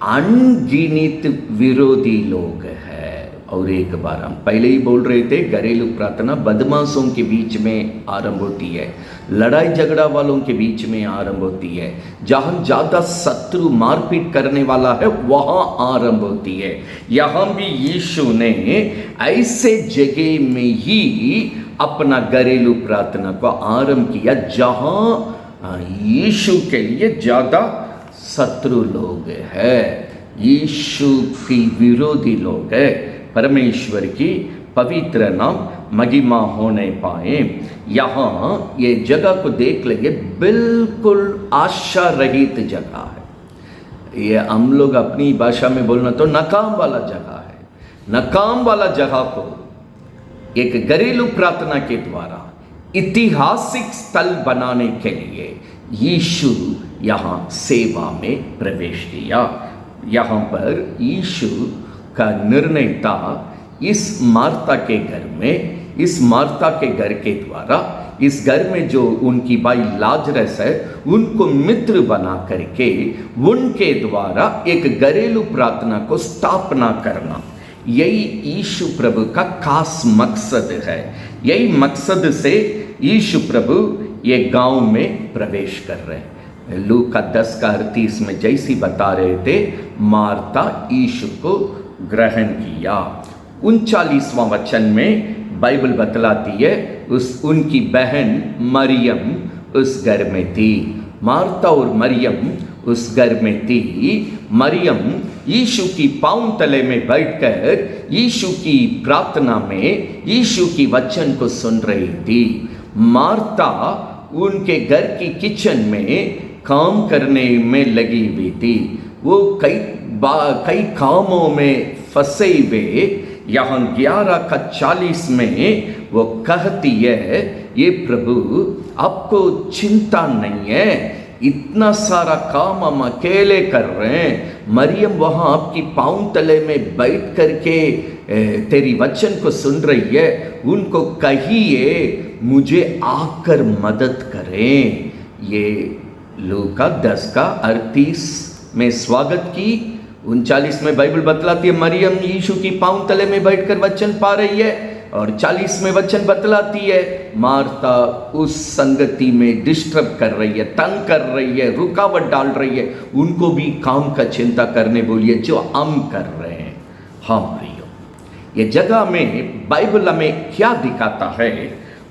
अनगिनत विरोधी लोग हैं। और एक बार हम पहले ही बोल रहे थे, घरेलू प्रार्थना बदमाशों के बीच में आरंभ होती है, लड़ाई झगड़ा वालों के बीच में आरंभ होती है, जहां ज्यादा शत्रु मारपीट करने वाला है वहां आरंभ होती है। यहां भी यीशु ने ऐसे जगह में ही अपना घरेलू प्रार्थना को आरंभ किया जहां यीशु के लिए ज्यादा शत्रु लोग हैं, यीशु की विरोधी लोग हैं। परमेश्वर की पवित्र नाम महिमा होने पाए। यहाँ ये जगह को देख लेंगे, बिल्कुल आशा रहित जगह है। ये हम लोग अपनी भाषा में बोलना तो नकाम वाला जगह है। नकाम वाला जगह को एक घरेलू प्रार्थना के द्वारा ऐतिहासिक स्थल बनाने के लिए यीशु यहाँ सेवा में प्रवेश किया। यहाँ पर यीशु का निर्णय था, इस मार्ता के घर में, इस मार्ता के घर के द्वारा, इस घर में जो उनकी भाई लाजरस है उनको मित्र बना करके उनके द्वारा एक घरेलू प्रार्थना को स्थापना करना, यही यीशु प्रभु का खास मकसद है। यही मकसद से यीशु प्रभु ये गांव में प्रवेश कर रहे हैं। लूका 10:38 में जैसी बता रहे थे, मार्ता यीशु को ग्रहण किया। 39वां वचन में बाइबल बतलाती है, उनकी बहन मरियम उस घर में थी। मार्ता और मरियम उस घर में थी। मरियम यीशु की पांव तले में बैठकर यीशु की प्रार्थना में यीशु की वचन को सुन रही थी। मार्ता उनके घर की किचन में काम करने में लगी हुई थी। वो कई कामों में फंसे हुए। यहाँ 11:40 में वो कहती है, ये प्रभु आपको चिंता नहीं है, इतना सारा काम हम अकेले कर रहे हैं। मरियम वहाँ आपकी पाँव तले में बैठ करके तेरी वचन को सुन रही है, उनको कहिए मुझे आकर मदद करें। ये लूका 10:38 में स्वागत की। 39 में बाइबल बतलाती है मरियम यीशु की पांव तले में बैठकर वचन पा रही है, और 40 में वचन बतलाती है मार्ता उस संगति में डिस्टर्ब कर रही है, तंग कर रही है, रुकावट डाल रही है। उनको भी काम का चिंता करने बोलिए जो हम कर रहे हैं। हाँ भाइयों, ये जगह में बाइबल हमें क्या दिखाता है?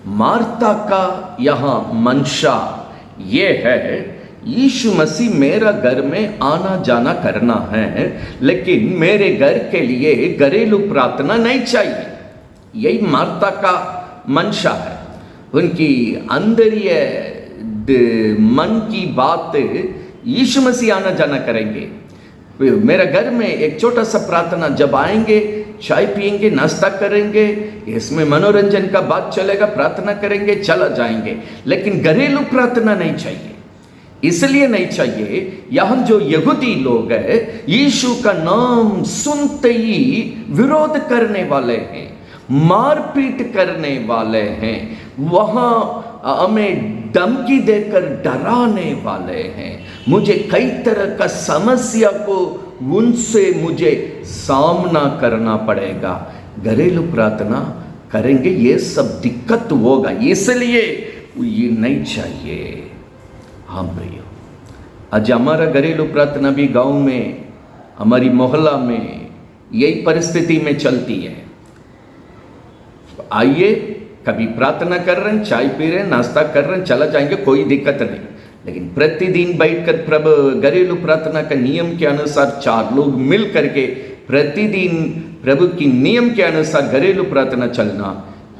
मार्ता का यहाँ मंशा ये है, यीशु मसीह मेरा घर में आना जाना करना है, लेकिन मेरे घर के लिए घरेलू प्रार्थना नहीं चाहिए। यही मार्ता का मंशा है। उनकी अंदरीय मन की बात, यीशु मसीह आना जाना करेंगे, मेरा घर में एक छोटा सा प्रार्थना, जब आएंगे चाय पियेंगे, नाश्ता करेंगे, इसमें मनोरंजन का बात चलेगा, प्रार्थना करेंगे, चला जाएंगे, लेकिन घरेलू प्रार्थना नहीं चाहिए। इसलिए नहीं चाहिए, यहाँ जो यहूदी लोग हैं यीशु का नाम सुनते ही विरोध करने वाले हैं, मारपीट करने वाले हैं, वहाँ हमें धमकी देकर डराने वाले हैं। मुझे कई तरह का समस्या को उनसे मुझे सामना करना पड़ेगा। घरेलू प्रार्थना करेंगे ये सब दिक्कत होगा, इसलिए ये नहीं चाहिए। हाँ भैया, आज हमारा घरेलू प्रार्थना भी गांव में, हमारी मोहल्ला में यही परिस्थिति में चलती है। आइए, कभी प्रार्थना कर रहे हैं, चाय पी रहे हैं, नाश्ता कर रहे हैं, चला जाएंगे, कोई दिक्कत नहीं। लेकिन प्रतिदिन बैठकर प्रभु घरेलू प्रार्थना का नियम के अनुसार 4 लोग मिल करके प्रतिदिन प्रभु की नियम के अनुसार घरेलू प्रार्थना चलना,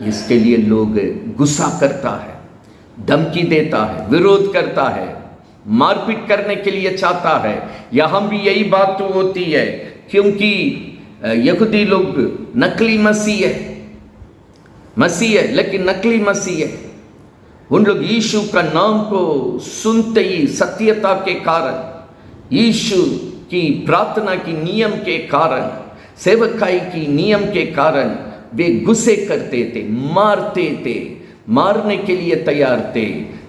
इसके लिए लोग गुस्सा करता है, धमकी देता है, विरोध करता है, मारपीट करने के लिए चाहता है। यहाँ भी यही बात तो होती है, क्योंकि यहूदी लोग नकली मसीह है, लेकिन नकली मसीह है। उन लोग यीशु का नाम को सुनते ही सत्यता के कारण, यीशु की प्रार्थना की नियम के कारण सेवकाई की नियम के कारण वे गुस्से करते थे, मारते थे, मारने के लिए तैयार थे,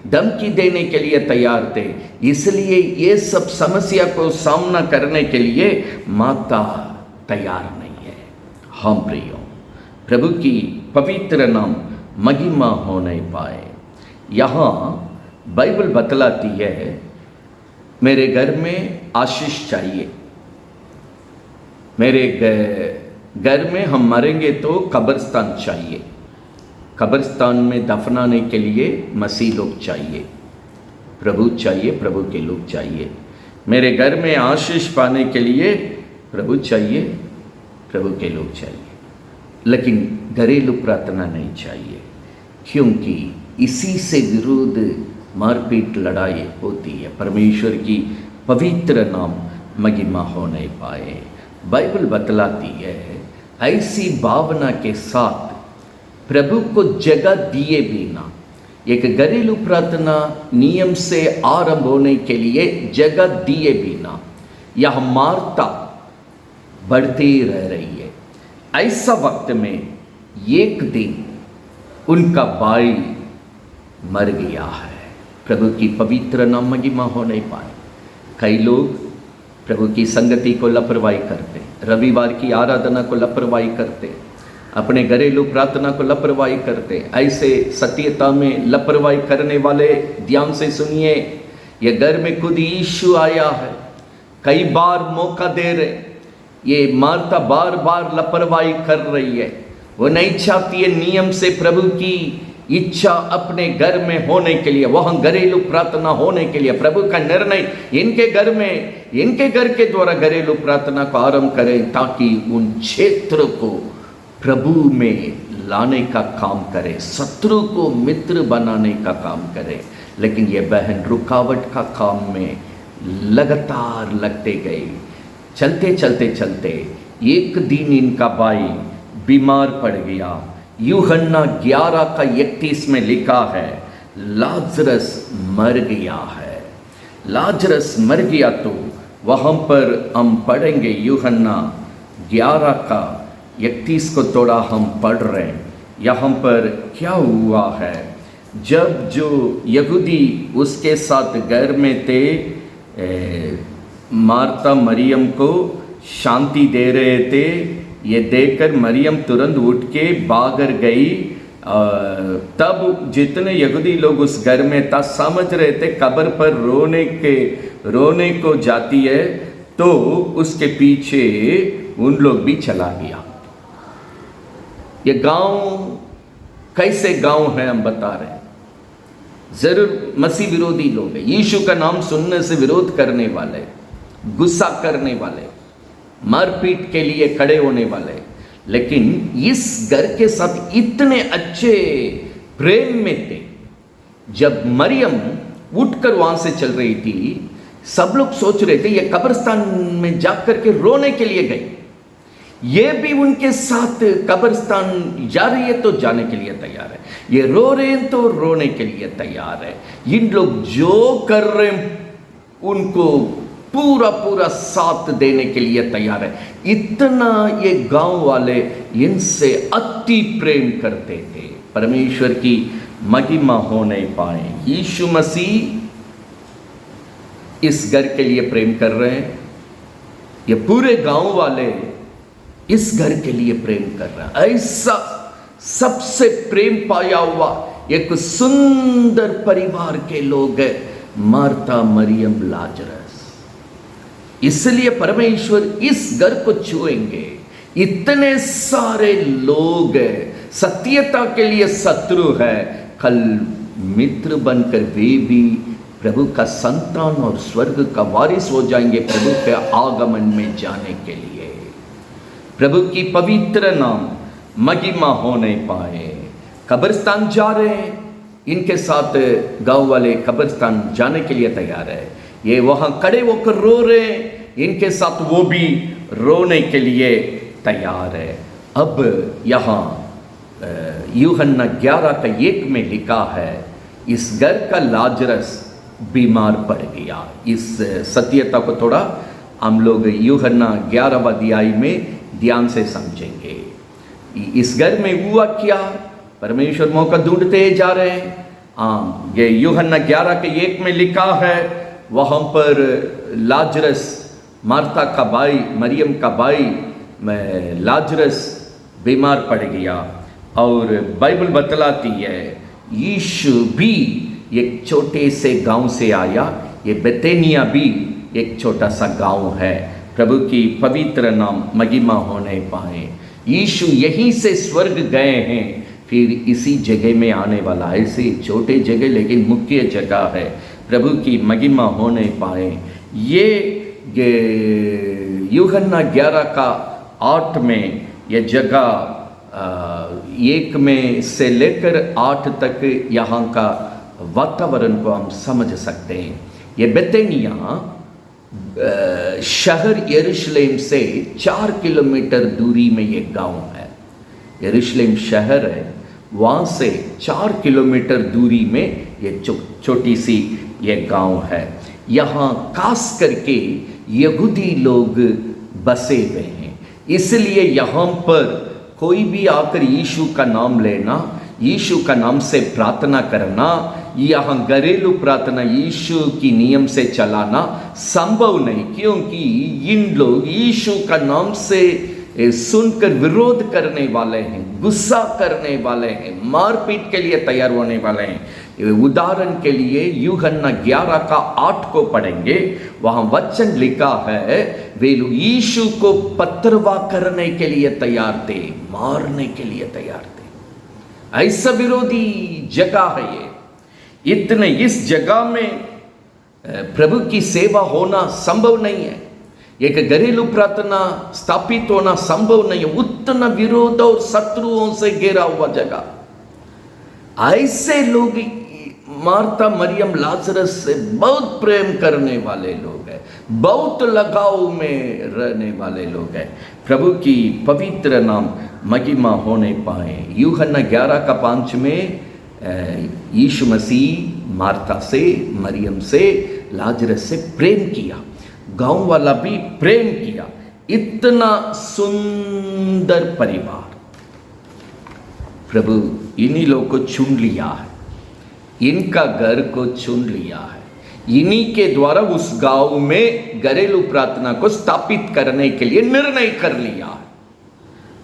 धमकी देने के लिए तैयार थे। इसलिए ये सब समस्या को सामना करने के लिए माता तैयार नहीं है। हम प्रियो, प्रभु की पवित्र नाम महिमा होने पाए। यहाँ बाइबल बतलाती है, मेरे घर में आशीष चाहिए, मेरे घर में हम मरेंगे तो कब्रिस्तान चाहिए, कब्रिस्तान में दफनाने के लिए मसीह लोग चाहिए, प्रभु चाहिए, प्रभु के लोग चाहिए। मेरे घर में आशीष पाने के लिए प्रभु चाहिए, प्रभु के लोग चाहिए, लेकिन घरेलू प्रार्थना नहीं चाहिए, क्योंकि इसी से विरोध मारपीट लड़ाई होती है। परमेश्वर की पवित्र नाम महिमा होने पाए। बाइबल बतलाती है, ऐसी भावना के साथ प्रभु को जगह दिए बिना, एक घरेलू प्रार्थना नियम से आरंभ होने के लिए जगह दिए बिना यह मार्ता बढ़ती रह रही है। ऐसा वक्त में एक दिन उनका भाई मर गया है। प्रभु की पवित्र नाम महिमा होने पाए। कई लोग प्रभु की संगति को लापरवाही करते, रविवार की आराधना को लापरवाही करते, अपने घरेलू प्रार्थना को लापरवाही करते। ऐसे सत्यता में लापरवाही करने वाले ध्यान से सुनिए, ये घर में खुद यीशु आया है, कई बार मौका दे रहे। ये मार्ता बार बार लापरवाही कर रही है, वो नहीं चाहती है नियम से प्रभु की इच्छा अपने घर में होने के लिए, वहाँ घरेलू प्रार्थना होने के लिए। प्रभु का निर्णय इनके घर में, इनके घर के द्वारा घरेलू प्रार्थना को आरंभ करें, ताकि उन क्षेत्र को प्रभु में लाने का काम करे, शत्रु को मित्र बनाने का काम करे। लेकिन ये बहन रुकावट का काम में लगातार लगते गए। चलते चलते चलते एक दिन इनका भाई बीमार पड़ गया। यूहन्ना 11:31 में लिखा है, लाजरस मर गया है। लाजरस मर गया, तो वहाँ पर हम पढ़ेंगे यूहन्ना 11:31 को थोड़ा हम पढ़ रहे हैं। यहाँ पर क्या हुआ है, जब जो यहूदी उसके साथ घर में थे, मार्ता मरियम को शांति दे रहे थे। ये देखकर मरियम तुरंत उठ के भागर गई। तब जितने यहूदी लोग उस घर में था समझ रहे थे कब्र पर रोने को जाती है, तो उसके पीछे उन लोग भी चला गया। ये गांव कैसे गांव है हम बता रहे हैं। जरूर मसीह विरोधी लोग हैं, यीशु का नाम सुनने से विरोध करने वाले, गुस्सा करने वाले, मारपीट के लिए खड़े होने वाले। लेकिन इस घर के साथ इतने अच्छे प्रेम में थे। जब मरियम उठकर वहां से चल रही थी, सब लोग सोच रहे थे ये कब्रिस्तान में जाकर के रोने के लिए गई। ये भी उनके साथ कब्रिस्तान जा रही है तो जाने के लिए तैयार है, ये रो रहे हैं तो रोने के लिए तैयार है। इन लोग जो कर रहे हैं उनको पूरा साथ देने के लिए तैयार है। इतना ये गांव वाले इनसे अति प्रेम करते थे। परमेश्वर की महिमा होने पाए। यीशु मसीह इस घर के लिए प्रेम कर रहे हैं, ये पूरे गांव वाले इस घर के लिए प्रेम कर रहे हैं। ऐसा सबसे प्रेम पाया हुआ एक सुंदर परिवार के लोग हैं, मार्ता, मरियम, लाजरस। इसलिए परमेश्वर इस घर को छुएंगे। इतने सारे लोग सत्यता के लिए शत्रु है, कल मित्र बनकर वे भी प्रभु का संतान और स्वर्ग का वारिस हो जाएंगे, प्रभु के आगमन में जाने के लिए। प्रभु की पवित्र नाम महिमा होने पाए। कब्रिस्तान जा रहे हैं, इनके साथ गांव वाले कब्रिस्तान जाने के लिए तैयार है। ये वहाँ खड़े होकर रो रहे हैं, इनके साथ वो भी रोने के लिए तैयार है। अब यहाँ यूहन्ना 11:1 में लिखा है, इस घर का लाजरस बीमार पड़ गया। इस सत्यता को थोड़ा हम लोग यूहन्ना 11वें अध्याय में ध्यान से समझेंगे। इस घर में हुआ क्या, परमेश्वर मौका ढूंढते जा रहे हैं। ये यूहन्ना 11:1 में लिखा है, वहाँ पर लाजरस, मार्था का भाई, मरियम का भाई लाजरस बीमार पड़ गया, और बाइबल बतलाती है यीशु भी एक छोटे से गांव से आया। ये बेतेनिया भी एक छोटा सा गांव है। प्रभु की पवित्र नाम महिमा होने पाए। यीशु यहीं से स्वर्ग गए हैं, फिर इसी जगह में आने वाला है। ऐसे छोटे जगह लेकिन मुख्य जगह है। प्रभु की महिमा होने पाए। ये यूहन्ना 11:8 में ये जगह 1 में से लेकर 8 तक यहाँ का वातावरण को हम समझ सकते हैं। ये बेतेनिया शहर यरूशलेम से 4 किलोमीटर दूरी में ये गांव है। यरूशलेम शहर है, वहाँ से 4 किलोमीटर दूरी में ये छोटी सी ये गांव है। यहाँ खास करके यहूदी लोग बसे हुए हैं, इसलिए यहाँ पर कोई भी आकर यीशु का नाम लेना, यीशु का नाम से प्रार्थना करना, यहाँ घरेलू प्रार्थना यीशु की नियम से चलाना संभव नहीं, क्योंकि इन लोग यीशु का नाम से सुनकर विरोध करने वाले हैं, गुस्सा करने वाले हैं, मारपीट के लिए तैयार होने वाले हैं। उदाहरण के लिए यूहन्ना 11:8 को पढ़ेंगे, वहाँ वचन लिखा है, वे लोग यीशु को पत्थरवा करने के लिए तैयार थे, मारने के लिए तैयार थे। ऐसा विरोधी जगह है ये। इतने इस जगह में प्रभु की सेवा होना संभव नहीं है, एक घरेलू प्रार्थना स्थापित होना संभव नहीं है। उतना विरोध और शत्रुओं से घेरा हुआ जगह। ऐसे लोग मार्था, मरियम, लाजरस से बहुत प्रेम करने वाले लोग हैं, बहुत लगाव में रहने वाले लोग हैं। प्रभु की पवित्र नाम महिमा होने पाए। यूहन्ना 11:5 में यीशु मसीह मार्था से, मरियम से, लाजरस से प्रेम किया, गांव वाला भी प्रेम किया। इतना सुंदर परिवार प्रभु इन्हीं लोगों को चुन लिया है, इनका घर को चुन लिया है। इन्हीं के द्वारा उस गांव में घरेलू प्रार्थना को स्थापित करने के लिए निर्णय कर लिया है।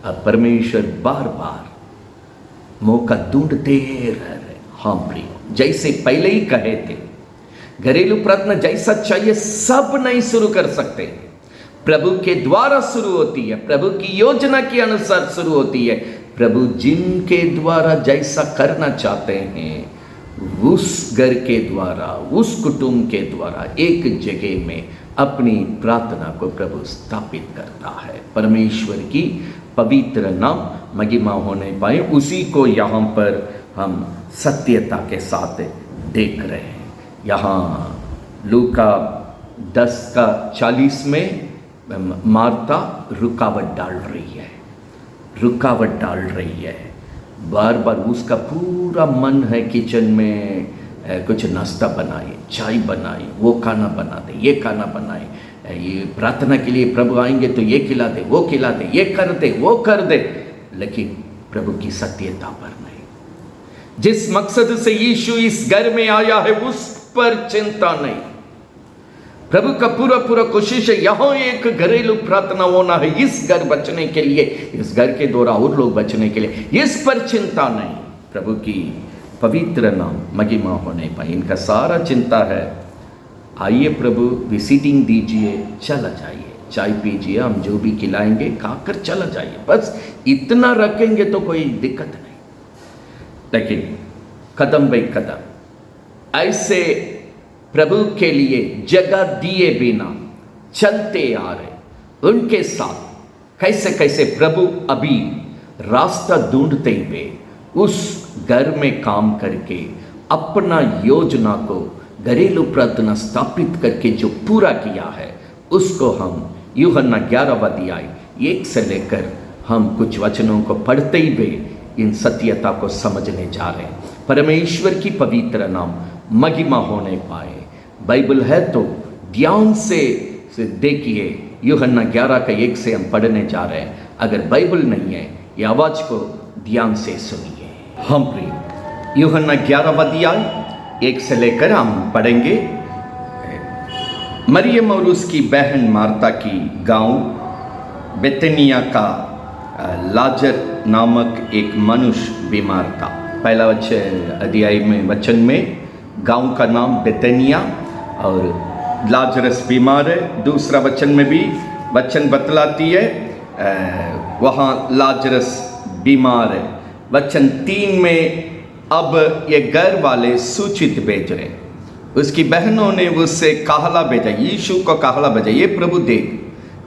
अब परमेश्वर बार बार मौका ढूंढते रह रहे। हाँ प्रियो, जैसे पहले ही कहे थे, घरेलू प्रार्थना जैसा चाहिए सब नहीं शुरू कर सकते, प्रभु के द्वारा शुरू होती है, प्रभु की योजना के अनुसार शुरू होती है। प्रभु जिनके द्वारा जैसा करना चाहते हैं, उस घर के द्वारा, उस कुटुंब के द्वारा एक जगह में अपनी प्रार्थना को प्रभु स्थापित करता है। परमेश्वर की पवित्र नाम महिमा होने पाए। उसी को यहाँ पर हम सत्यता के साथ देख रहे हैं। यहाँ लूका 10:40 में मार्था रुकावट डाल रही है, रुकावट डाल रही है। बार बार उसका पूरा मन है किचन में कुछ नाश्ता बनाए, चाय बनाए, वो खाना बना दे, ये खाना बनाए, ये प्रार्थना के लिए प्रभु आएंगे तो ये खिला दे, वो खिला दे, ये कर दे, वो कर दे, लेकिन प्रभु की सत्यता पर नहीं। जिस मकसद से यीशु इस घर में आया है उस पर चिंता नहीं। प्रभु का पूरा पूरा कोशिश है यहाँ एक घरेलू प्रार्थना होना है, इस घर बचने के लिए, इस घर के द्वारा और लोग बचने के लिए, इस पर चिंता नहीं। प्रभु की पवित्र नाम महिमा होने पर इनका सारा चिंता है, आइए प्रभु विजिटिंग दीजिए, चला जाइए, चाय पीजिए, हम जो भी खिलाएंगे खाकर चला जाइए, बस इतना रखेंगे तो कोई दिक्कत नहीं। लेकिन कदम बाई कदम ऐसे प्रभु के लिए जगह दिए बिना चलते आ रहे, उनके साथ कैसे कैसे प्रभु अभी रास्ता ढूंढते हुए उस घर में काम करके अपना योजना को घरेलू प्रार्थना स्थापित करके जो पूरा किया है, उसको हम यूहन्ना 11वां अध्याय 1 से लेकर हम कुछ वचनों को पढ़ते हुए इन सत्यता को समझने जा रहे हैं। परमेश्वर की पवित्र नाम महिमा होने पाए। बाइबल है तो ध्यान से देखिए, यूहन्ना 11 का 1 से हम पढ़ने जा रहे हैं। अगर बाइबल नहीं है, ये आवाज़ को ध्यान से सुनिए। हम प्रिय यूहन्ना 11 अध्याय 1 से लेकर हम पढ़ेंगे। मरियम और उसकी बहन मार्ता की गांव बेतनिया का लाजर नामक एक मनुष्य बीमार था। पहला अध्याय में वचन में गांव का नाम बेतनिया और लाजरस बीमार है। दूसरा वचन में भी वचन बतलाती है वहाँ लाजरस बीमार है। वचन 3 में अब ये घर वाले सूचित भेज रहे, उसकी बहनों ने उससे कहला भेजा, यीशु को कहला भेजा, ये प्रभु देख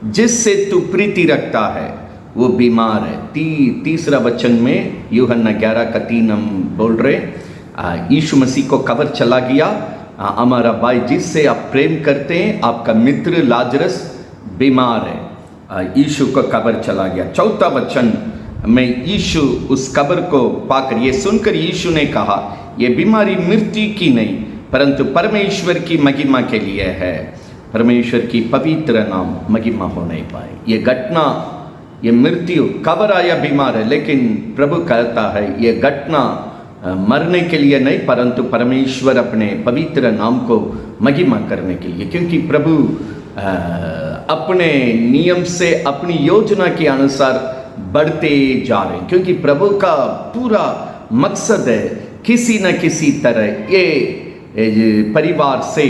जिससे तू प्रीति रखता है वो बीमार है। तीसरा वचन में यूहन्ना 11 का 3 हम बोल रहे, यीशु मसीह को कब्र चला गया, हमारा भाई जिससे आप प्रेम करते हैं, आपका मित्र लाजरस बीमार है, यीशु को कब्र चला गया। चौथा वचन में यीशु उस कब्र को पाकर ये सुनकर यीशु ने कहा, ये बीमारी मृत्यु की नहीं परंतु परमेश्वर की महिमा के लिए है, परमेश्वर की पवित्र नाम महिमा होने पाए। ये घटना, ये मृत्यु, कब्र आया बीमार है, लेकिन प्रभु कहता है ये घटना मरने के लिए नहीं परंतु परमेश्वर अपने पवित्र नाम को महिमा करने के लिए, क्योंकि प्रभु अपने नियम से अपनी योजना के अनुसार बढ़ते जा रहे हैं। क्योंकि प्रभु का पूरा मकसद है किसी न किसी तरह ये परिवार से,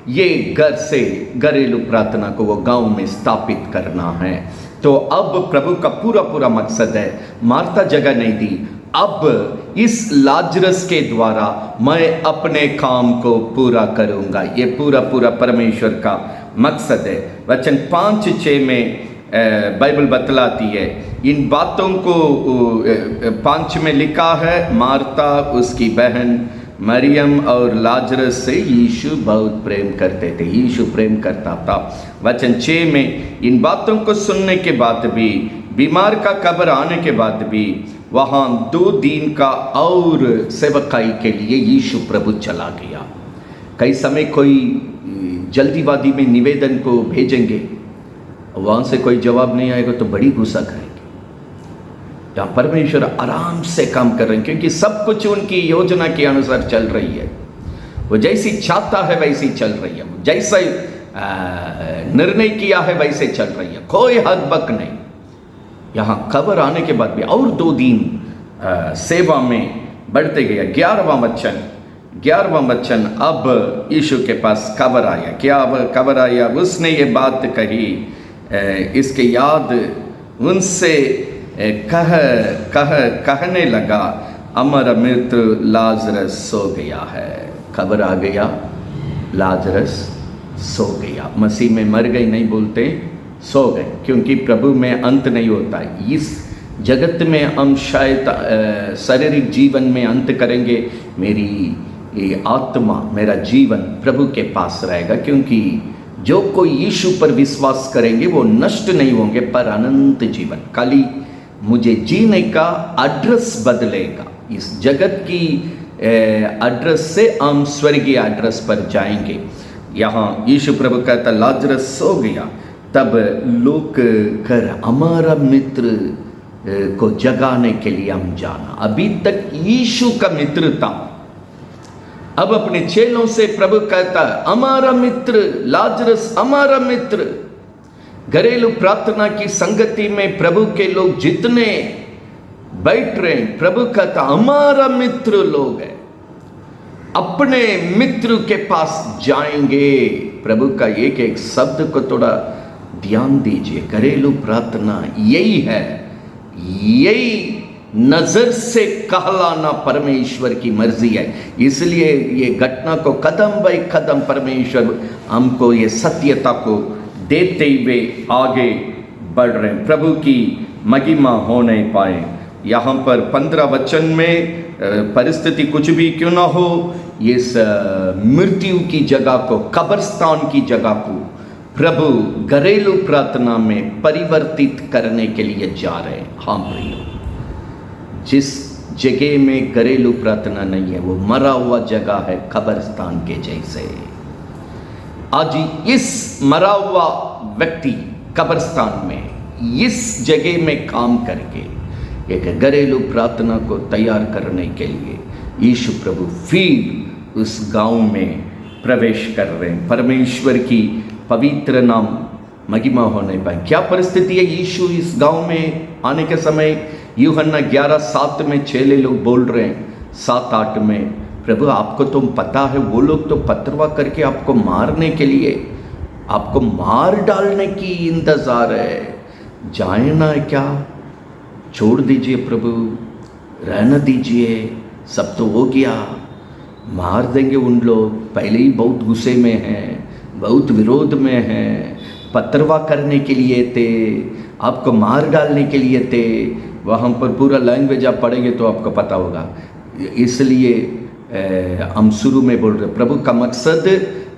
ये घर से घरेलू प्रार्थना को वो गांव में स्थापित करना है। तो अब प्रभु का पूरा मकसद है, मार्था जगह नहीं दी, अब इस लाजरस के द्वारा मैं अपने काम को पूरा करूंगा। ये पूरा परमेश्वर का मकसद है। वचन 5-6 में बाइबल बतलाती है, इन बातों को 5 में लिखा है, मार्था उसकी बहन मरियम और लाजरस से यीशु बहुत प्रेम करते थे, यीशु प्रेम करता था। वचन 6 में, इन बातों को सुनने के बाद भी, बीमार का कब्र आने के बाद भी वहाँ 2 दिन का और सेवकाई के लिए यीशु प्रभु चला गया। कई समय कोई जल्दीबाजी में निवेदन को भेजेंगे, वहाँ से कोई जवाब नहीं आएगा तो बड़ी गुस्सा करेंगे। जहाँ परमेश्वर आराम से काम कर रहे हैं, क्योंकि सब कुछ उनकी योजना के अनुसार चल रही है। वो जैसी चाहता है वैसी चल रही है, जैसा निर्णय किया है वैसे चल रही है, कोई हद बक नहीं। यहाँ कब्र आने के बाद भी और 2 दिन सेवा में बढ़ते गया। 11वां वचन, अब यीशु के पास कब्र आया। क्या कब्र आया? उसने ये बात कही, इसके याद उनसे कहने लगा, हमारा मित्र लाजरस सो गया है। खबर आ गया, लाजरस सो गया। मसीह में मर गए नहीं बोलते, सो गए, क्योंकि प्रभु में अंत नहीं होता। इस जगत में हम शायद शारीरिक जीवन में अंत करेंगे, मेरी आत्मा, मेरा जीवन प्रभु के पास रहेगा, क्योंकि जो कोई यीशु पर विश्वास करेंगे वो नष्ट नहीं होंगे पर अनंत जीवन। खाली मुझे जीने का एड्रेस बदलेगा, इस जगत की एड्रेस से हम स्वर्गीय एड्रेस पर जाएंगे। यहाँ यीशु प्रभु कहता लाजरस सो गया, तब लोग कर हमारा मित्र को जगाने के लिए हम जाना। अभी तक यीशु का मित्र था, अब अपने चेलों से प्रभु कहता है हमारा मित्र लाजरस, हमारा मित्र। घरेलू प्रार्थना की संगति में प्रभु के लोग जितने बैठ रहे हैं, प्रभु कहता हमारा मित्र लोग हैं, अपने मित्र के पास जाएंगे। प्रभु का एक शब्द को थोड़ा ध्यान दीजिए, घरेलू प्रार्थना यही है, यही नजर से कहलाना परमेश्वर की मर्जी है। इसलिए ये घटना को कदम बाई कदम परमेश्वर हमको ये सत्यता को देते हुए आगे बढ़ रहे हैं, प्रभु की महिमा होने पाए। यहाँ पर 15 वचन में परिस्थिति कुछ भी क्यों ना हो, इस मृत्यु की जगह को, कब्रिस्तान की जगह को प्रभु घरेलू प्रार्थना में परिवर्तित करने के लिए जा रहे हैं। हाँ प्रियो, जिस जगह में घरेलू प्रार्थना नहीं है वो मरा हुआ जगह है, कब्रिस्तान के जैसे। आज इस मरा हुआ व्यक्ति कब्रिस्तान में, इस जगह में काम करके एक घरेलू प्रार्थना को तैयार करने के लिए यीशु प्रभु फिर उस गांव में प्रवेश कर रहे हैं। परमेश्वर की पवित्र नाम महिमा होने पर क्या परिस्थिति है। यीशु इस गांव में आने के समय यूहन्ना 11:7 में चेले लोग बोल रहे हैं, 7:8 में, प्रभु आपको तो पता है वो लोग तो पथरवा करके आपको मारने के लिए, आपको मार डालने की इंतजार है, जाए ना क्या, छोड़ दीजिए प्रभु, रहना दीजिए, सब तो हो गया, मार देंगे उन लोग, पहले ही बहुत गुस्से में हैं, बहुत विरोध में हैं, पथरवा करने के लिए थे, आपको मार डालने के लिए थे। वहाँ पर पूरा लैंग्वेज आप पढ़ेंगे तो आपको पता होगा। इसलिए हम शुरू में बोल रहे प्रभु का मकसद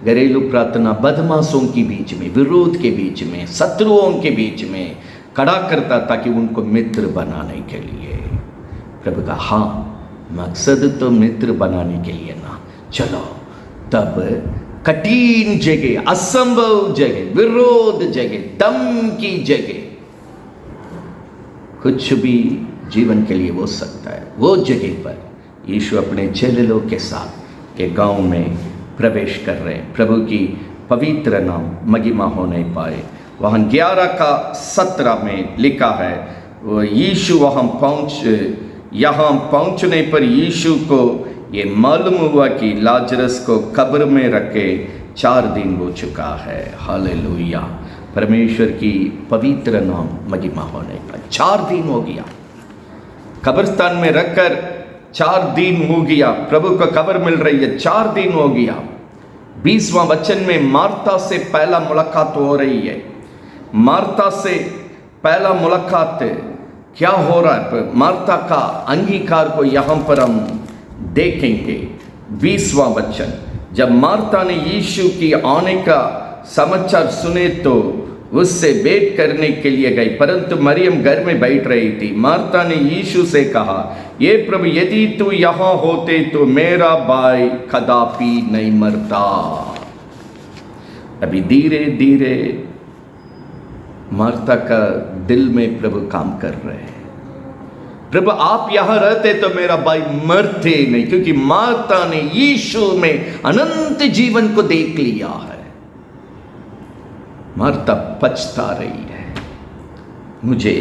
घरेलू प्रार्थना बदमाशों के बीच में, विरोध के बीच में, शत्रुओं के बीच में खड़ा करता ताकि उनको मित्र बनाने के लिए। प्रभु का हाँ, मकसद तो मित्र बनाने के लिए ना, चलो तब कठिन जगह, असंभव जगह, विरोध जगह, दम की जगह, कुछ भी जीवन के लिए हो सकता है, वो जगह पर यीशु अपने चेले लोग के साथ के गांव में प्रवेश कर रहे हैं। प्रभु की पवित्र नाम महिमा होने पाए। वहाँ 11:17 में लिखा है, वो यीशु यहाँ पहुँचने पर यीशु को ये मालूम हुआ कि लाजरस को कब्र में रखे 4 दिन हो चुका है। हालेलुया, परमेश्वर की पवित्र नाम महिमा होने पर 4 दिन हो गया, कब्रिस्तान में रखकर 4 दिन हो गया, प्रभु को कब्र मिल रही है, 4 दिन हो गया। 20वां वचन में मार्था से पहला मुलाकात हो रही है। मार्था से पहला मुलाकात क्या हो रहा है, मार्था का अंगीकार को यहाँ पर हम देखेंगे। 20वां वचन, जब मार्था ने यीशु की आने का समाचार सुने तो उससे भेंट करने के लिए गई, परंतु मरियम घर में बैठ रही थी। मार्था ने यीशु से कहा, ये प्रभु, यदि तू यहाँ होते तो मेरा भाई कदापि नहीं मरता। अभी धीरे धीरे मार्था का दिल में प्रभु काम कर रहे हैं। प्रभु आप यहां रहते तो मेरा भाई मरते नहीं, क्योंकि मार्था ने यीशु में अनंत जीवन को देख लिया है। मार्था पछता रही है, मुझे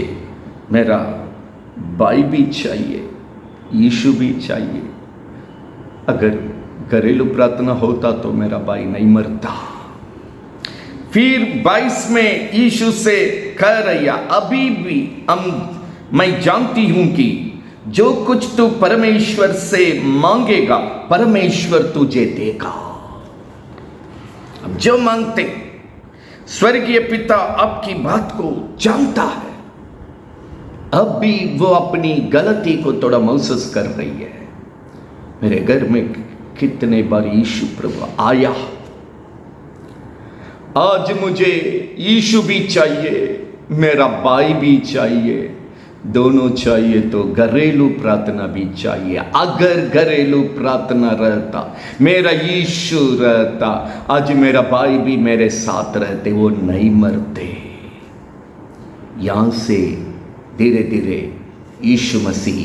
मेरा भाई भी चाहिए, यीशु भी चाहिए। अगर घरेलू प्रार्थना होता तो मेरा भाई नहीं मरता। फिर 22 में यीशु से कह रही है, अभी भी मैं जानती हूं कि जो कुछ तू परमेश्वर से मांगेगा परमेश्वर तुझे देगा। अब जो मांगते, स्वर्गीय पिता आपकी बात को जानता है। अब भी वो अपनी गलती को थोड़ा महसूस कर रही है। मेरे घर में कितने बार यीशु प्रभु आया, आज मुझे यीशु भी चाहिए, मेरा भाई भी चाहिए, दोनों चाहिए तो घरेलू प्रार्थना भी चाहिए। अगर घरेलू प्रार्थना रहता, मेरा यीशु रहता, आज मेरा भाई भी मेरे साथ रहते, वो नहीं मरते। यहां से धीरे धीरे यीशु मसीह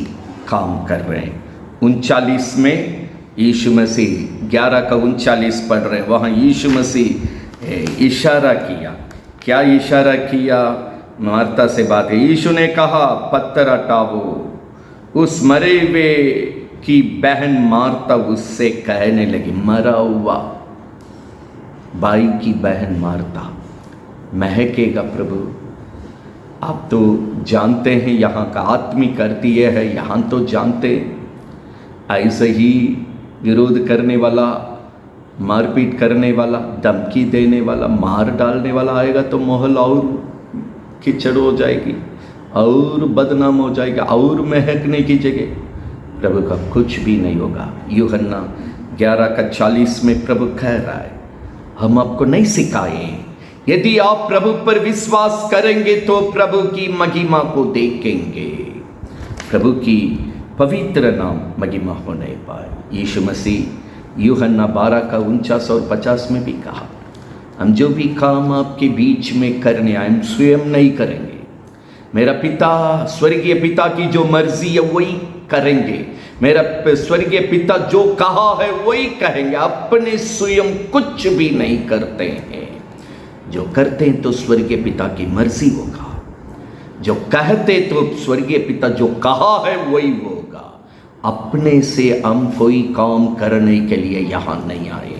काम कर रहे हैं। 39 में यीशु मसीह 11:39 पढ़ रहे हैं। वहाँ यीशु मसीह इशारा किया। क्या इशारा किया? मार्था से बात है। यीशु ने कहा, पत्थर हटाओ। उस मरे हुए की बहन मार्था उससे कहने लगी, मरा हुआ भाई की बहन मार्था महकेगा प्रभु। आप तो जानते हैं यहाँ का आत्मिक अर्थ ये है, यहाँ तो जानते ऐसे ही विरोध करने वाला, मारपीट करने वाला, धमकी देने वाला, मार डालने वाला आएगा तो माहौल और कीचड़ हो जाएगी और बदनाम हो जाएगा और महकने की जगह। प्रभु का कुछ भी नहीं होगा। यूहन्ना 11:40 में प्रभु कह रहा है, हम आपको नहीं सिखाए, यदि आप प्रभु पर विश्वास करेंगे तो प्रभु की महिमा को देखेंगे। प्रभु की पवित्र नाम महिमा होने पाए। यीशु मसीह यूहन्ना 12:49 और 50 में भी कहा, हम जो भी काम आपके बीच में करने आए, हम स्वयं नहीं करेंगे, मेरा पिता, स्वर्गीय पिता की जो मर्जी है वही करेंगे। मेरा स्वर्गीय पिता जो कहा है वही कहेंगे। अपने स्वयं कुछ भी नहीं करते हैं। जो करते हैं तो स्वर्गीय पिता की मर्जी होगा, जो कहते तो स्वर्गीय पिता जो कहा है वही होगा। अपने से हम कोई काम करने के लिए यहाँ नहीं आए।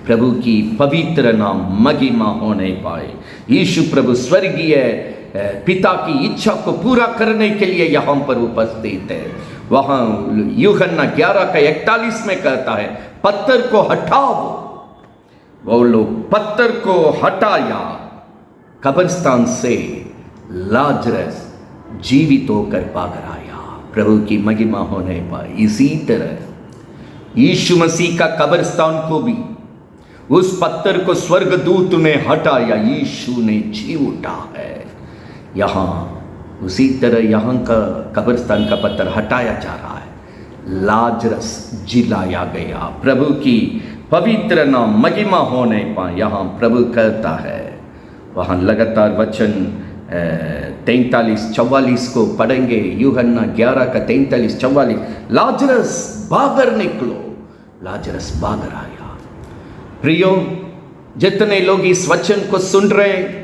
प्रभु की पवित्र नाम महिमा होने पाए। यीशु प्रभु स्वर्गीय पिता की इच्छा को पूरा करने के लिए यहाँ पर उपस्थित है। वहाँ यूहन्ना 11:41 में कहता है, पत्थर को हटाओ। वो लोग पत्थर को हटाया, कब्रिस्तान से लाजरस जीवित होकर बाहर आया। प्रभु की महिमा होने पाए। इसी तरह यीशु मसीह का कब्रिस्तान को भी, उस पत्थर को स्वर्गदूत ने हटाया, यीशु ने जी उठा है। यहाँ उसी तरह यहाँ का कब्रिस्तान का पत्थर हटाया जा रहा है, लाजरस जिलाया गया। प्रभु की पवित्र नाम महिमा होने पाए। यहाँ प्रभु कहता है, वहाँ लगातार वचन 43-44 को पढ़ेंगे। यूहन्ना 11:43-44, लाजरस बाहर निकलो। लाजरस बाहर आया। प्रियो, जितने लोग इस वचन को सुन रहे,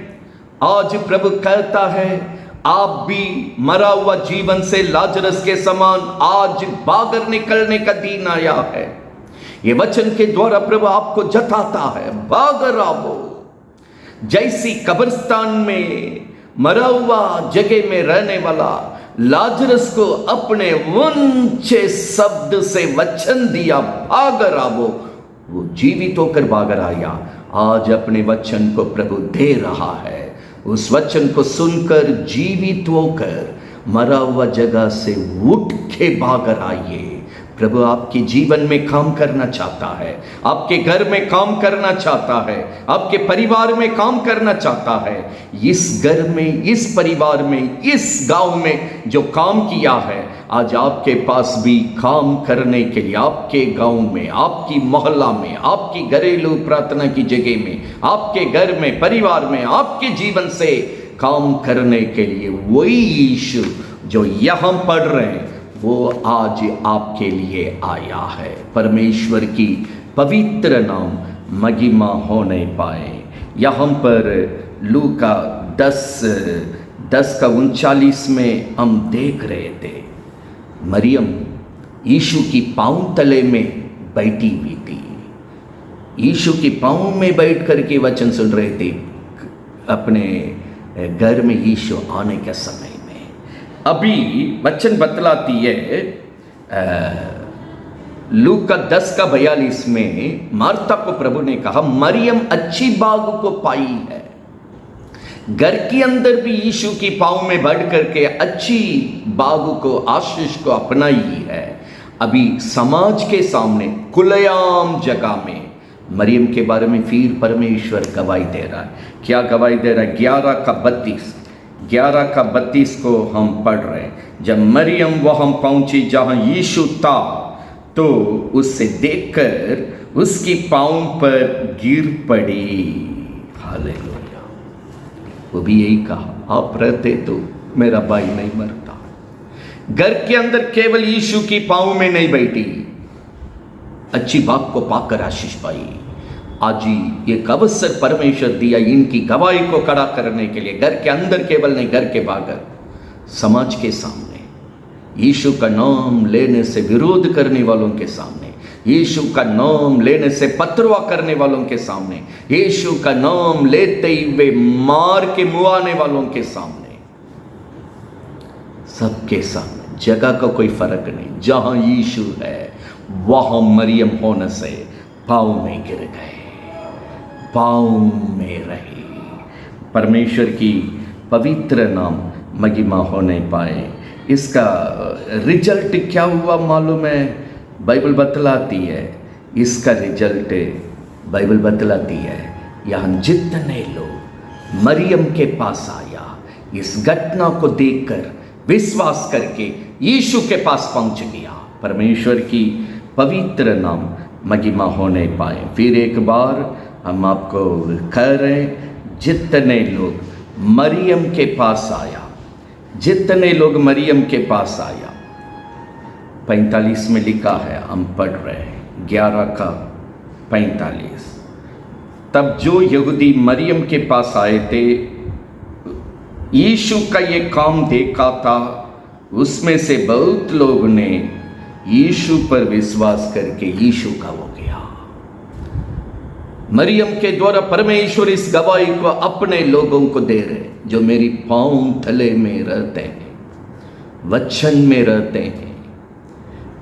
आज प्रभु कहता है आप भी मरा हुआ जीवन से लाजरस के समान आज बाहर निकलने का दिन आया है। ये वचन के द्वारा प्रभु आपको जताता है, बाहर आओ। जैसी कब्रिस्तान में मरा हुआ जगह में रहने वाला लाजरस को अपने ऊंचे शब्द से वचन दिया, बाहर आओ, वो जीवित होकर बाहर आया। आज अपने वचन को प्रभु दे रहा है। उस वचन को सुनकर जीवित होकर मरा हुआ जगह से उठ के बाहर आइए। प्रभु आपके जीवन में काम करना चाहता है, आपके घर में काम करना चाहता है, आपके परिवार में काम करना चाहता है। इस घर में, इस परिवार में, इस गांव में जो काम किया है, आज आपके पास भी काम करने के लिए, आपके गांव में, आपकी मोहल्ला में, आपकी घरेलू प्रार्थना की जगह में, आपके घर में, परिवार में, आपके जीवन से काम करने के लिए वही यीशु जो यहाँ पढ़ रहे हैं वो आज आपके लिए आया है। परमेश्वर की पवित्र नाम महिमा होने पाए। यहाँ पर लूका 10:39 में हम देख रहे थे, मरियम यीशु की पाँव तले में बैठी हुई थी। यीशु की पाँव में बैठ कर के वचन सुन रहे थे अपने घर में यीशु आने के समय में। अभी वचन बतलाती है लूका 10:42 में, मार्था को प्रभु ने कहा, मरियम अच्छी बाग को पाई है। घर के अंदर भी यीशु की पाँव में बढ़ करके अच्छी बाग को, आशीष को अपनाई है। अभी समाज के सामने खुलेआम जगह में मरियम के बारे में फिर परमेश्वर गवाही दे रहा है। क्या गवाही दे रहा है? 11:32 को हम पढ़ रहे हैं। जब मरियम वहाँ पहुंची जहाँ यीशु था तो उससे देखकर उसकी पाँव पर गिर पड़ी। हालेलुया। वो भी यही कहा, आप रहते तो मेरा भाई नहीं मरता। घर के अंदर केवल यीशु की पाँव में नहीं बैठी, अच्छी बात को पाकर आशीष पाई। आज ही एक अवसर परमेश्वर दिया इनकी गवाही को खड़ा करने के लिए, घर के अंदर केवल नहीं, घर के बाहर, समाज के सामने, यीशु का नाम लेने से विरोध करने वालों के सामने, यीशु का नाम लेने से पथरवा करने वालों के सामने, यीशु का नाम लेते हुए मार के मुआने वालों के सामने, सबके सामने, जगह का कोई फर्क नहीं। जहां यीशु है वहां मरियम होने से पाँव में गिर गए, पाँव में रहे। परमेश्वर की पवित्र नाम महिमा होने पाए। इसका रिजल्ट क्या हुआ मालूम है? बाइबल बतलाती है। इसका रिजल्ट बाइबल बतलाती है, यहाँ जितने लोग मरियम के पास आया, इस घटना को देखकर विश्वास करके यीशु के पास पहुंच गया। परमेश्वर की पवित्र नाम महिमा होने पाए। फिर एक बार हम आपको कह रहे हैं, जितने लोग मरियम के पास आया, जितने लोग मरियम के पास आया, 45 में लिखा है, हम पढ़ रहे हैं 11 का 45। तब जो यहूदी मरियम के पास आए थे, यीशु का ये काम देखा था, उसमें से बहुत लोग ने यीशु पर विश्वास करके यीशु का हो गया। मरियम के द्वारा परमेश्वर इस गवाही को अपने लोगों को दे रहे, जो मेरी पांव तले में रहते हैं, वचन में रहते हैं,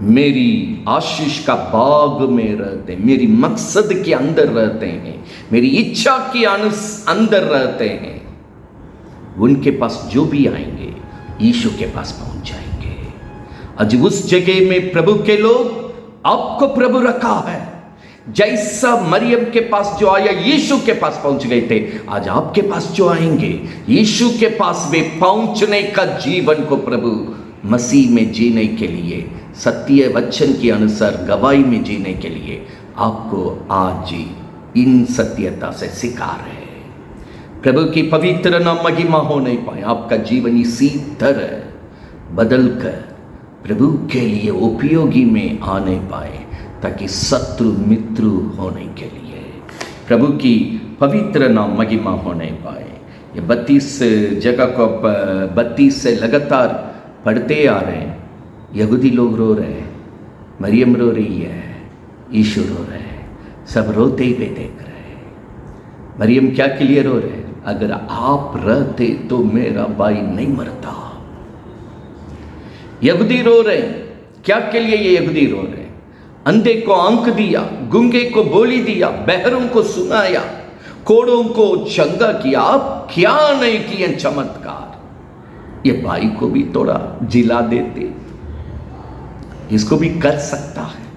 मेरी आशीष का बाग में रहते हैं, मेरी मकसद के अंदर रहते हैं, मेरी इच्छा के अंदर रहते हैं, उनके पास जो भी आएंगे यीशु के पास पहुंच जाएंगे। आज उस जगह में प्रभु के लोग आपको प्रभु रखा है। जैसा मरियम के पास जो आया यीशु के पास पहुंच गए थे, आज आपके पास जो आएंगे यीशु के पास वे पहुंचने का जीवन को प्रभु मसीह में जीने के लिए, सत्य वचन के अनुसार गवाही में जीने के लिए आपको आज इन सत्यता से सिखा रहे हैं। प्रभु की पवित्र नाम महिमा हो नहीं पाए, आपका जीवन इसी तरह बदल कर प्रभु के लिए उपयोगी में आने पाए, ताकि शत्रु मित्र होने के लिए प्रभु की पवित्र नाम महिमा होने पाए। ये 32 जगह को 32 से लगातार पढ़ते आ रहे हैं। यहूदी लोग रो रहे हैं, मरियम रो रही है, यीशु रो रहे हैं, सब रोते ही वे देख रहे हैं। मरियम क्या के लिए रो रहे हैं? अगर आप रहते तो मेरा भाई नहीं मरता। यहूदी रो रहे हैं, क्या के लिए ये यहूदी रो रहे हैं? अंधे को आंख दिया, गूंगे को बोली दिया, बहरों को सुनाया, कोड़ों को चंगा किया, आप क्या नहीं किए चमत्कार। ये भाई को भी थोड़ा जिला देते, इसको भी कर सकता है।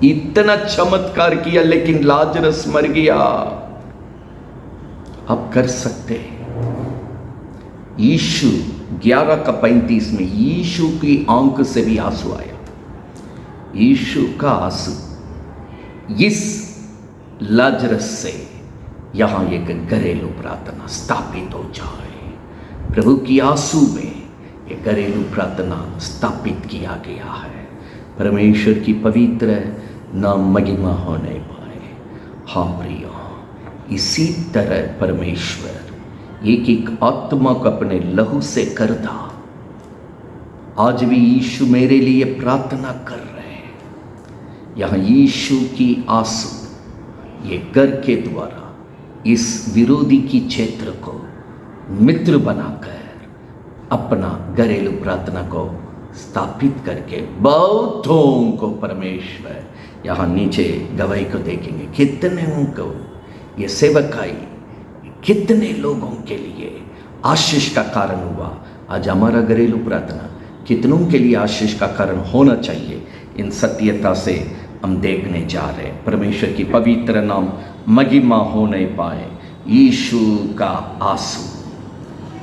इतना चमत्कार किया लेकिन लाजरस मर गया, अब कर सकते हैं। यीशु 11 का 35 में यीशु की आंख से भी आंसू आया। यीशु का आंसू इस लाजरस से यहां एक घरेलू प्रार्थना स्थापित हो जाए। प्रभु की आंसू में एक घरेलू प्रार्थना स्थापित किया गया है। परमेश्वर की पवित्र नाम महिमा होने पाए। हाँ प्रियो, इसी तरह परमेश्वर एक एक आत्मा को अपने लहू से करता। आज भी यीशु मेरे लिए प्रार्थना कर रहे हैं। यहाँ यीशु की आंसू ये घर के द्वारा इस विरोधी की क्षेत्र को मित्र बनाकर अपना घरेलू प्रार्थना को स्थापित करके बहुतों को परमेश्वर यहाँ नीचे गवाही को देखेंगे। कितने को ये सेवकाई कितने लोगों के लिए आशीष का कारण हुआ। आज हमारा घरेलू प्रार्थना कितनों के लिए आशीष का कारण होना चाहिए, इन सत्यता से हम देखने जा रहे हैं। परमेश्वर की पवित्र नाम महिमा होने पाए। यीशु का आंसू,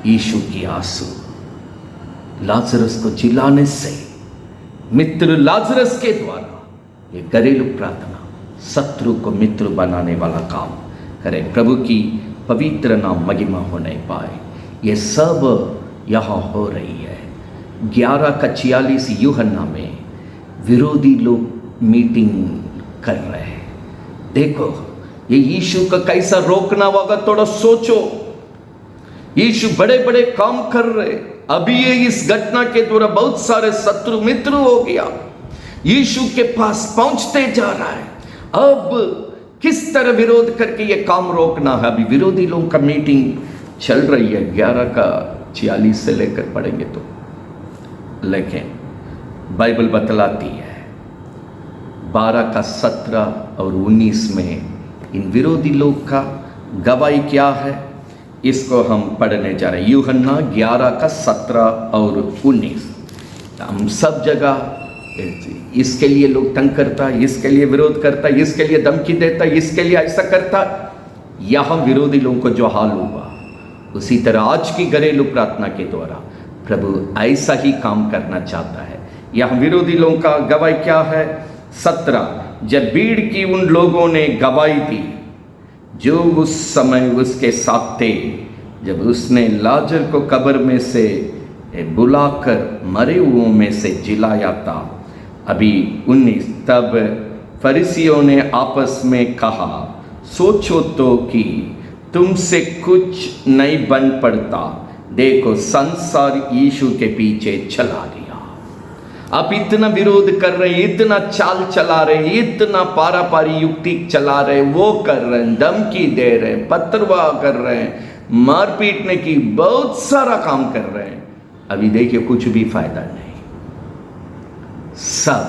यीशु की आंसू लाजरस को जिलाने से, मित्र लाजरस के द्वारा ये घरेलू प्रार्थना शत्रु को मित्र बनाने वाला काम करे। प्रभु की पवित्र नाम महिमा होने पाए। ये सब यहाँ हो रही है। 11 का 46 यूहन्ना में विरोधी लोग मीटिंग कर रहे हैं। देखो ये यीशु का कैसा रोकना होगा, थोड़ा सोचो। यीशु बड़े बड़े काम कर रहे, अभी ये इस घटना के द्वारा बहुत सारे शत्रु मित्र हो गया, यीशु के पास पहुंचते जा रहा है। अब किस तरह विरोध करके ये काम रोकना है? अभी विरोधी लोगों का मीटिंग चल रही है। 11 का 46 से लेकर पढ़ेंगे तो, लेकिन बाइबल बतलाती है 12 का 17 और 19 में इन विरोधी लोग का गवाही क्या है, इसको हम पढ़ने जा रहे हैं। यूहन्ना 11 का 17 और 19। हम सब जगह इसके लिए लोग तंग करता, इसके लिए विरोध करता, इसके लिए धमकी देता, इसके लिए ऐसा करता। यहाँ विरोधी लोगों को जो हाल हुआ, उसी तरह आज की घरेलू प्रार्थना के द्वारा प्रभु ऐसा ही काम करना चाहता है। यहाँ विरोधी लोगों का गवाही क्या है? 17, जब भीड़ की उन लोगों ने गवाही दी जो उस समय उसके साथ थे, जब उसने लाजर को कब्र में से बुलाकर मरे हुओं में से जिलाया था। अभी 19, तब फरीसियों ने आपस में कहा, सोचो तो कि तुमसे कुछ नहीं बन पड़ता। देखो संसार यीशु के पीछे चला गया। आप इतना विरोध कर रहे, इतना चाल चला रहे, इतना पारापारी युक्ति चला रहे, वो कर रहे हैं, धमकी दे रहे हैं, पत्रवाह कर रहे हैं, मार पीटने की बहुत सारा काम कर रहे हैं। अभी देखिए कुछ भी फायदा नहीं। सब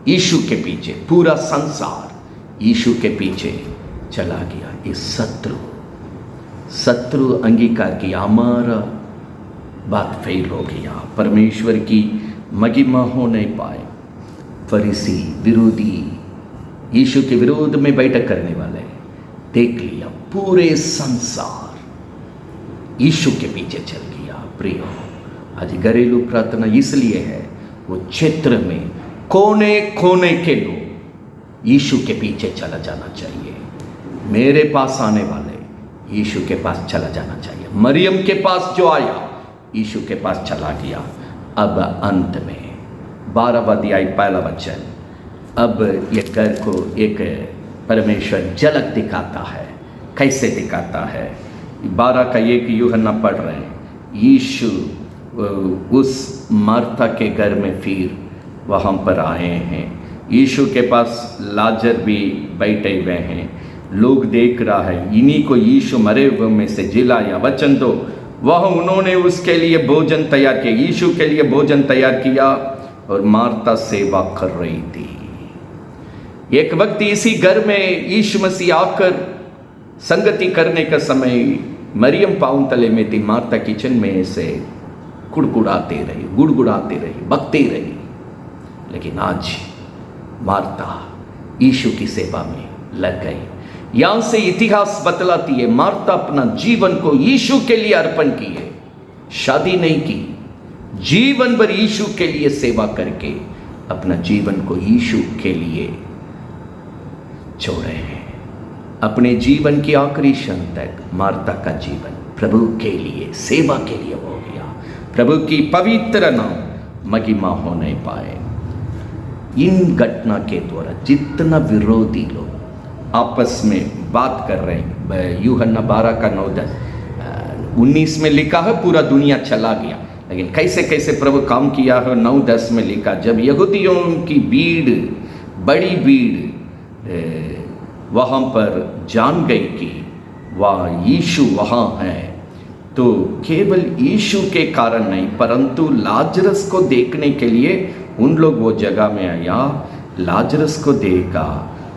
यीशु के पीछे, पूरा संसार यीशु के पीछे चला गया। इस शत्रु अंगीकार किया, हमारा बात फेल हो गया, परमेश्वर की महिमा हो नहीं पाए। फरीसी विरोधी, यीशु के विरोध में बैठक करने वाले, देख लिया पूरे संसार यीशु के पीछे चल गया। प्रियो, आज घरेलू प्रार्थना इसलिए है, वो क्षेत्र में कोने कोने के लोग यीशु के पीछे चला जाना चाहिए। मेरे पास आने वाले यीशु के पास चला जाना चाहिए। मरियम के पास जो आया यीशु के पास चला गया। अब अंत में 12वां अध्याय 1 वचन, अब ये घर को एक परमेश्वर झलक दिखाता है। कैसे दिखाता है? 12 का 1 यूहन्ना पढ़ रहे हैं। यीशु उस मार्था के घर में फिर वहाँ पर आए हैं। यीशु के पास लाजर भी बैठे हुए हैं। लोग देख रहा है, इन्हीं को यीशु मरे हुए में से जिलाया। वचन 2, वह उन्होंने उसके लिए भोजन तैयार किया, यीशु के लिए भोजन तैयार किया और मार्था सेवा कर रही थी। एक वक्त इसी घर में यीशु मसीह आकर संगति करने का समय मरियम पाँव तले में थी। मार्था किचन में से गुड़गुड़ाते रही, बकते रही। लेकिन आज मार्था यीशु की सेवा में लग गई। यहां से इतिहास बतलाती है, मार्था अपना जीवन को यीशु के लिए अर्पण किए। शादी नहीं की, जीवन भर यीशु के लिए सेवा करके अपना जीवन को यीशु के लिए छोड़े हैं। अपने जीवन की आखिरी क्षण तक मार्था का जीवन प्रभु के लिए, सेवा के लिए हो गया। प्रभु की पवित्र नाम महिमा हो नहीं पाए। इन घटना के द्वारा जितना विरोधी लोग आपस में बात कर रहे हैं, यूहन्ना 12 का 9-10 19 में लिखा है पूरा दुनिया चला गया। लेकिन कैसे कैसे प्रभु काम किया है 9-10 में लिखा, जब यहूदियों की भीड़, बड़ी भीड़ वहाँ पर जान गई कि वह यीशु वहाँ है, तो केवल यीशु के कारण नहीं परंतु लाजरस को देखने के लिए उन लोग वो जगह में आया। लाजरस को देखा।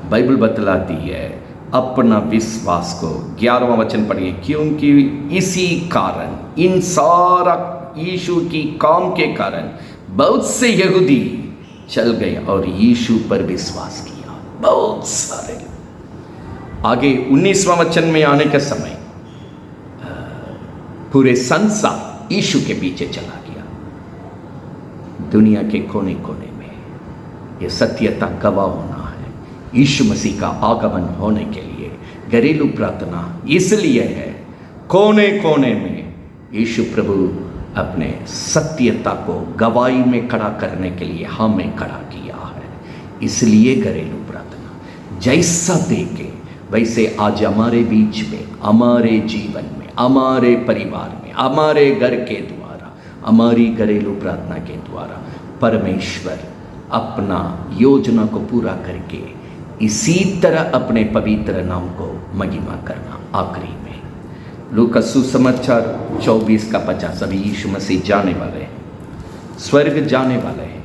बाइबल बतलाती है अपना विश्वास को। 11वां वचन पढ़िए, क्योंकि इसी कारण, इन सारा यीशु की काम के कारण बहुत से यहूदी चल गए और यीशु पर विश्वास किया, बहुत सारे। आगे 19वां वचन में आने का समय पूरे संसार यीशु के पीछे चला गया। दुनिया के कोने कोने में यह सत्यता गवाह होना है। यीशु मसीह का आगमन होने के लिए घरेलू प्रार्थना इसलिए है, कोने कोने में यीशु प्रभु अपने सत्यता को गवाही में खड़ा करने के लिए हमें खड़ा किया है। इसलिए घरेलू प्रार्थना जैसा देखे वैसे आज हमारे बीच में, हमारे जीवन में, हमारे परिवार में, हमारे घर के द्वारा, हमारी घरेलू प्रार्थना के द्वारा परमेश्वर अपना योजना को पूरा करके इसी तरह अपने पवित्र नाम को महिमा करना। आखिरी में लूका सुसमाचार 24 का 50, अभी यीशु मसीह जाने वाले हैं, स्वर्ग जाने वाले हैं।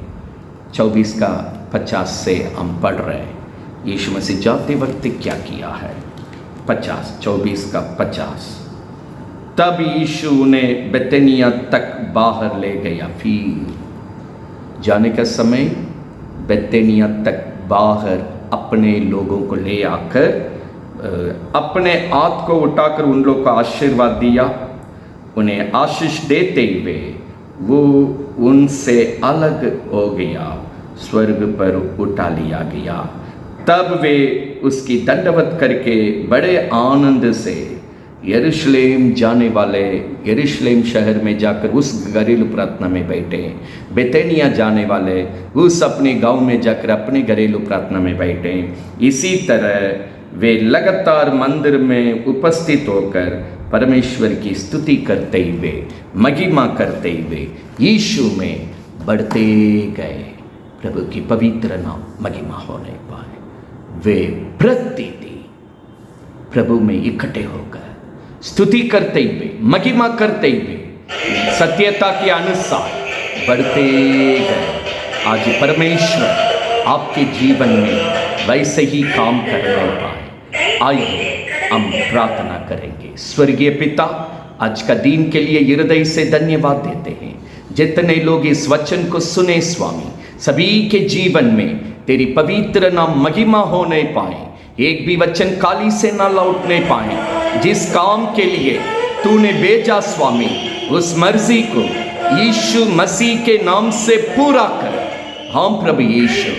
24 का 50 से हम पढ़ रहे हैं यीशु मसीह जाते वक्त क्या किया है। 24 का 50, तब यीशु ने बेतनिया तक बाहर ले गया। फिर जाने का समय बेतनिया तक बाहर अपने लोगों को ले आकर अपने हाथ को उठाकर उन लोगों को आशीर्वाद दिया। उन्हें आशीष देते हुए वो उनसे अलग हो गया, स्वर्ग पर उठा लिया गया। तब वे उसकी दंडवत करके बड़े आनंद से यरूशलेम जाने वाले यरूशलेम शहर में जाकर उस घरेलू प्रार्थना में बैठे, बेतनिया जाने वाले उस अपने गांव में जाकर अपने घरेलू प्रार्थना में बैठे। इसी तरह वे लगातार मंदिर में उपस्थित होकर परमेश्वर की स्तुति करते हुए, महिमा करते हुए यीशु में बढ़ते गए। प्रभु की पवित्र नाम महिमा होने पाए। वे प्रतिदिन प्रभु में इकट्ठे होकर स्तुति करते हुए, महिमा करते हुए, सत्यता के अनुसार बढ़ते गए। आज परमेश्वर आपके जीवन में वैसे ही काम करने पाए। आइए हम प्रार्थना करेंगे। स्वर्गीय पिता, आज का दिन के लिए हृदय से धन्यवाद देते हैं। जितने लोग इस वचन को सुने स्वामी, सभी के जीवन में तेरी पवित्र नाम महिमा होने पाए। एक भी वचन खाली से ना लौटने पाए। जिस काम के लिए तूने भेजा स्वामी, उस मर्जी को यीशु मसीह के नाम से पूरा कर। हम प्रभु यीशु,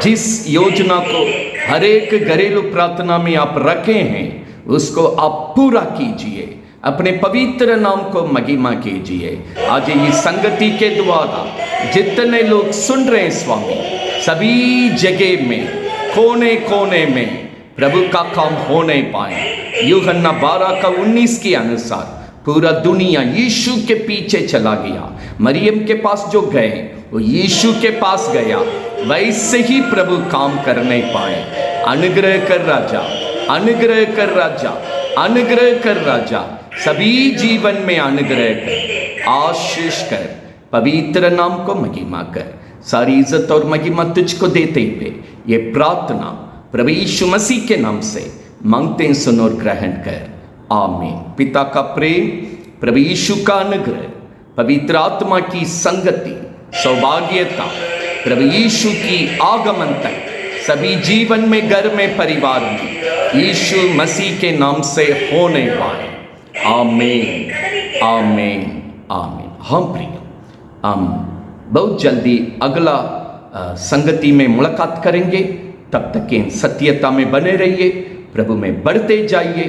जिस योजना को हर एक घरेलू प्रार्थना में आप रखे हैं, उसको आप पूरा कीजिए। अपने पवित्र नाम को महिमा कीजिए। आज ये संगति के द्वारा जितने लोग सुन रहे हैं स्वामी, सभी जगह में, कोने कोने में प्रभु का काम होने पाए। यूहन्ना 12:19 के अनुसार पूरा दुनिया यीशु के पीछे चला गया। मरियम के पास जो गए वो यीशु के पास गया। वैसे ही प्रभु काम करने पाए। अनुग्रह कर राजा, अनुग्रह कर राजा, अनुग्रह कर राजा। सभी जीवन में अनुग्रह कर, आशीष कर, पवित्र नाम को महिमा कर। सारी इज्जत और महिमा तुझको देते हुए ये प्रार्थना प्रभु यीशु मसीह के नाम से मांगते हैं, सुन और ग्रहण कर। आमीन। पिता का प्रेम, प्रभु यीशु का अनुग्रह, पवित्र आत्मा की संगति, सौभाग्यता, प्रभु यीशु की आगमन तक सभी जीवन में, घर में, परिवार में यीशु मसीह के नाम से होने पाए। आमीन, आमीन, आमीन। हम प्रिय, हम बहुत जल्दी अगला संगति में मुलाकात करेंगे। तब तक इन सत्यता में बने रहिए, प्रभु में बढ़ते जाइए,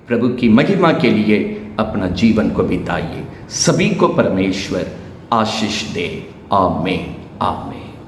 प्रभु की महिमा के लिए अपना जीवन को बिताइए। सभी को परमेश्वर आशीष दे। आमीन, आमीन।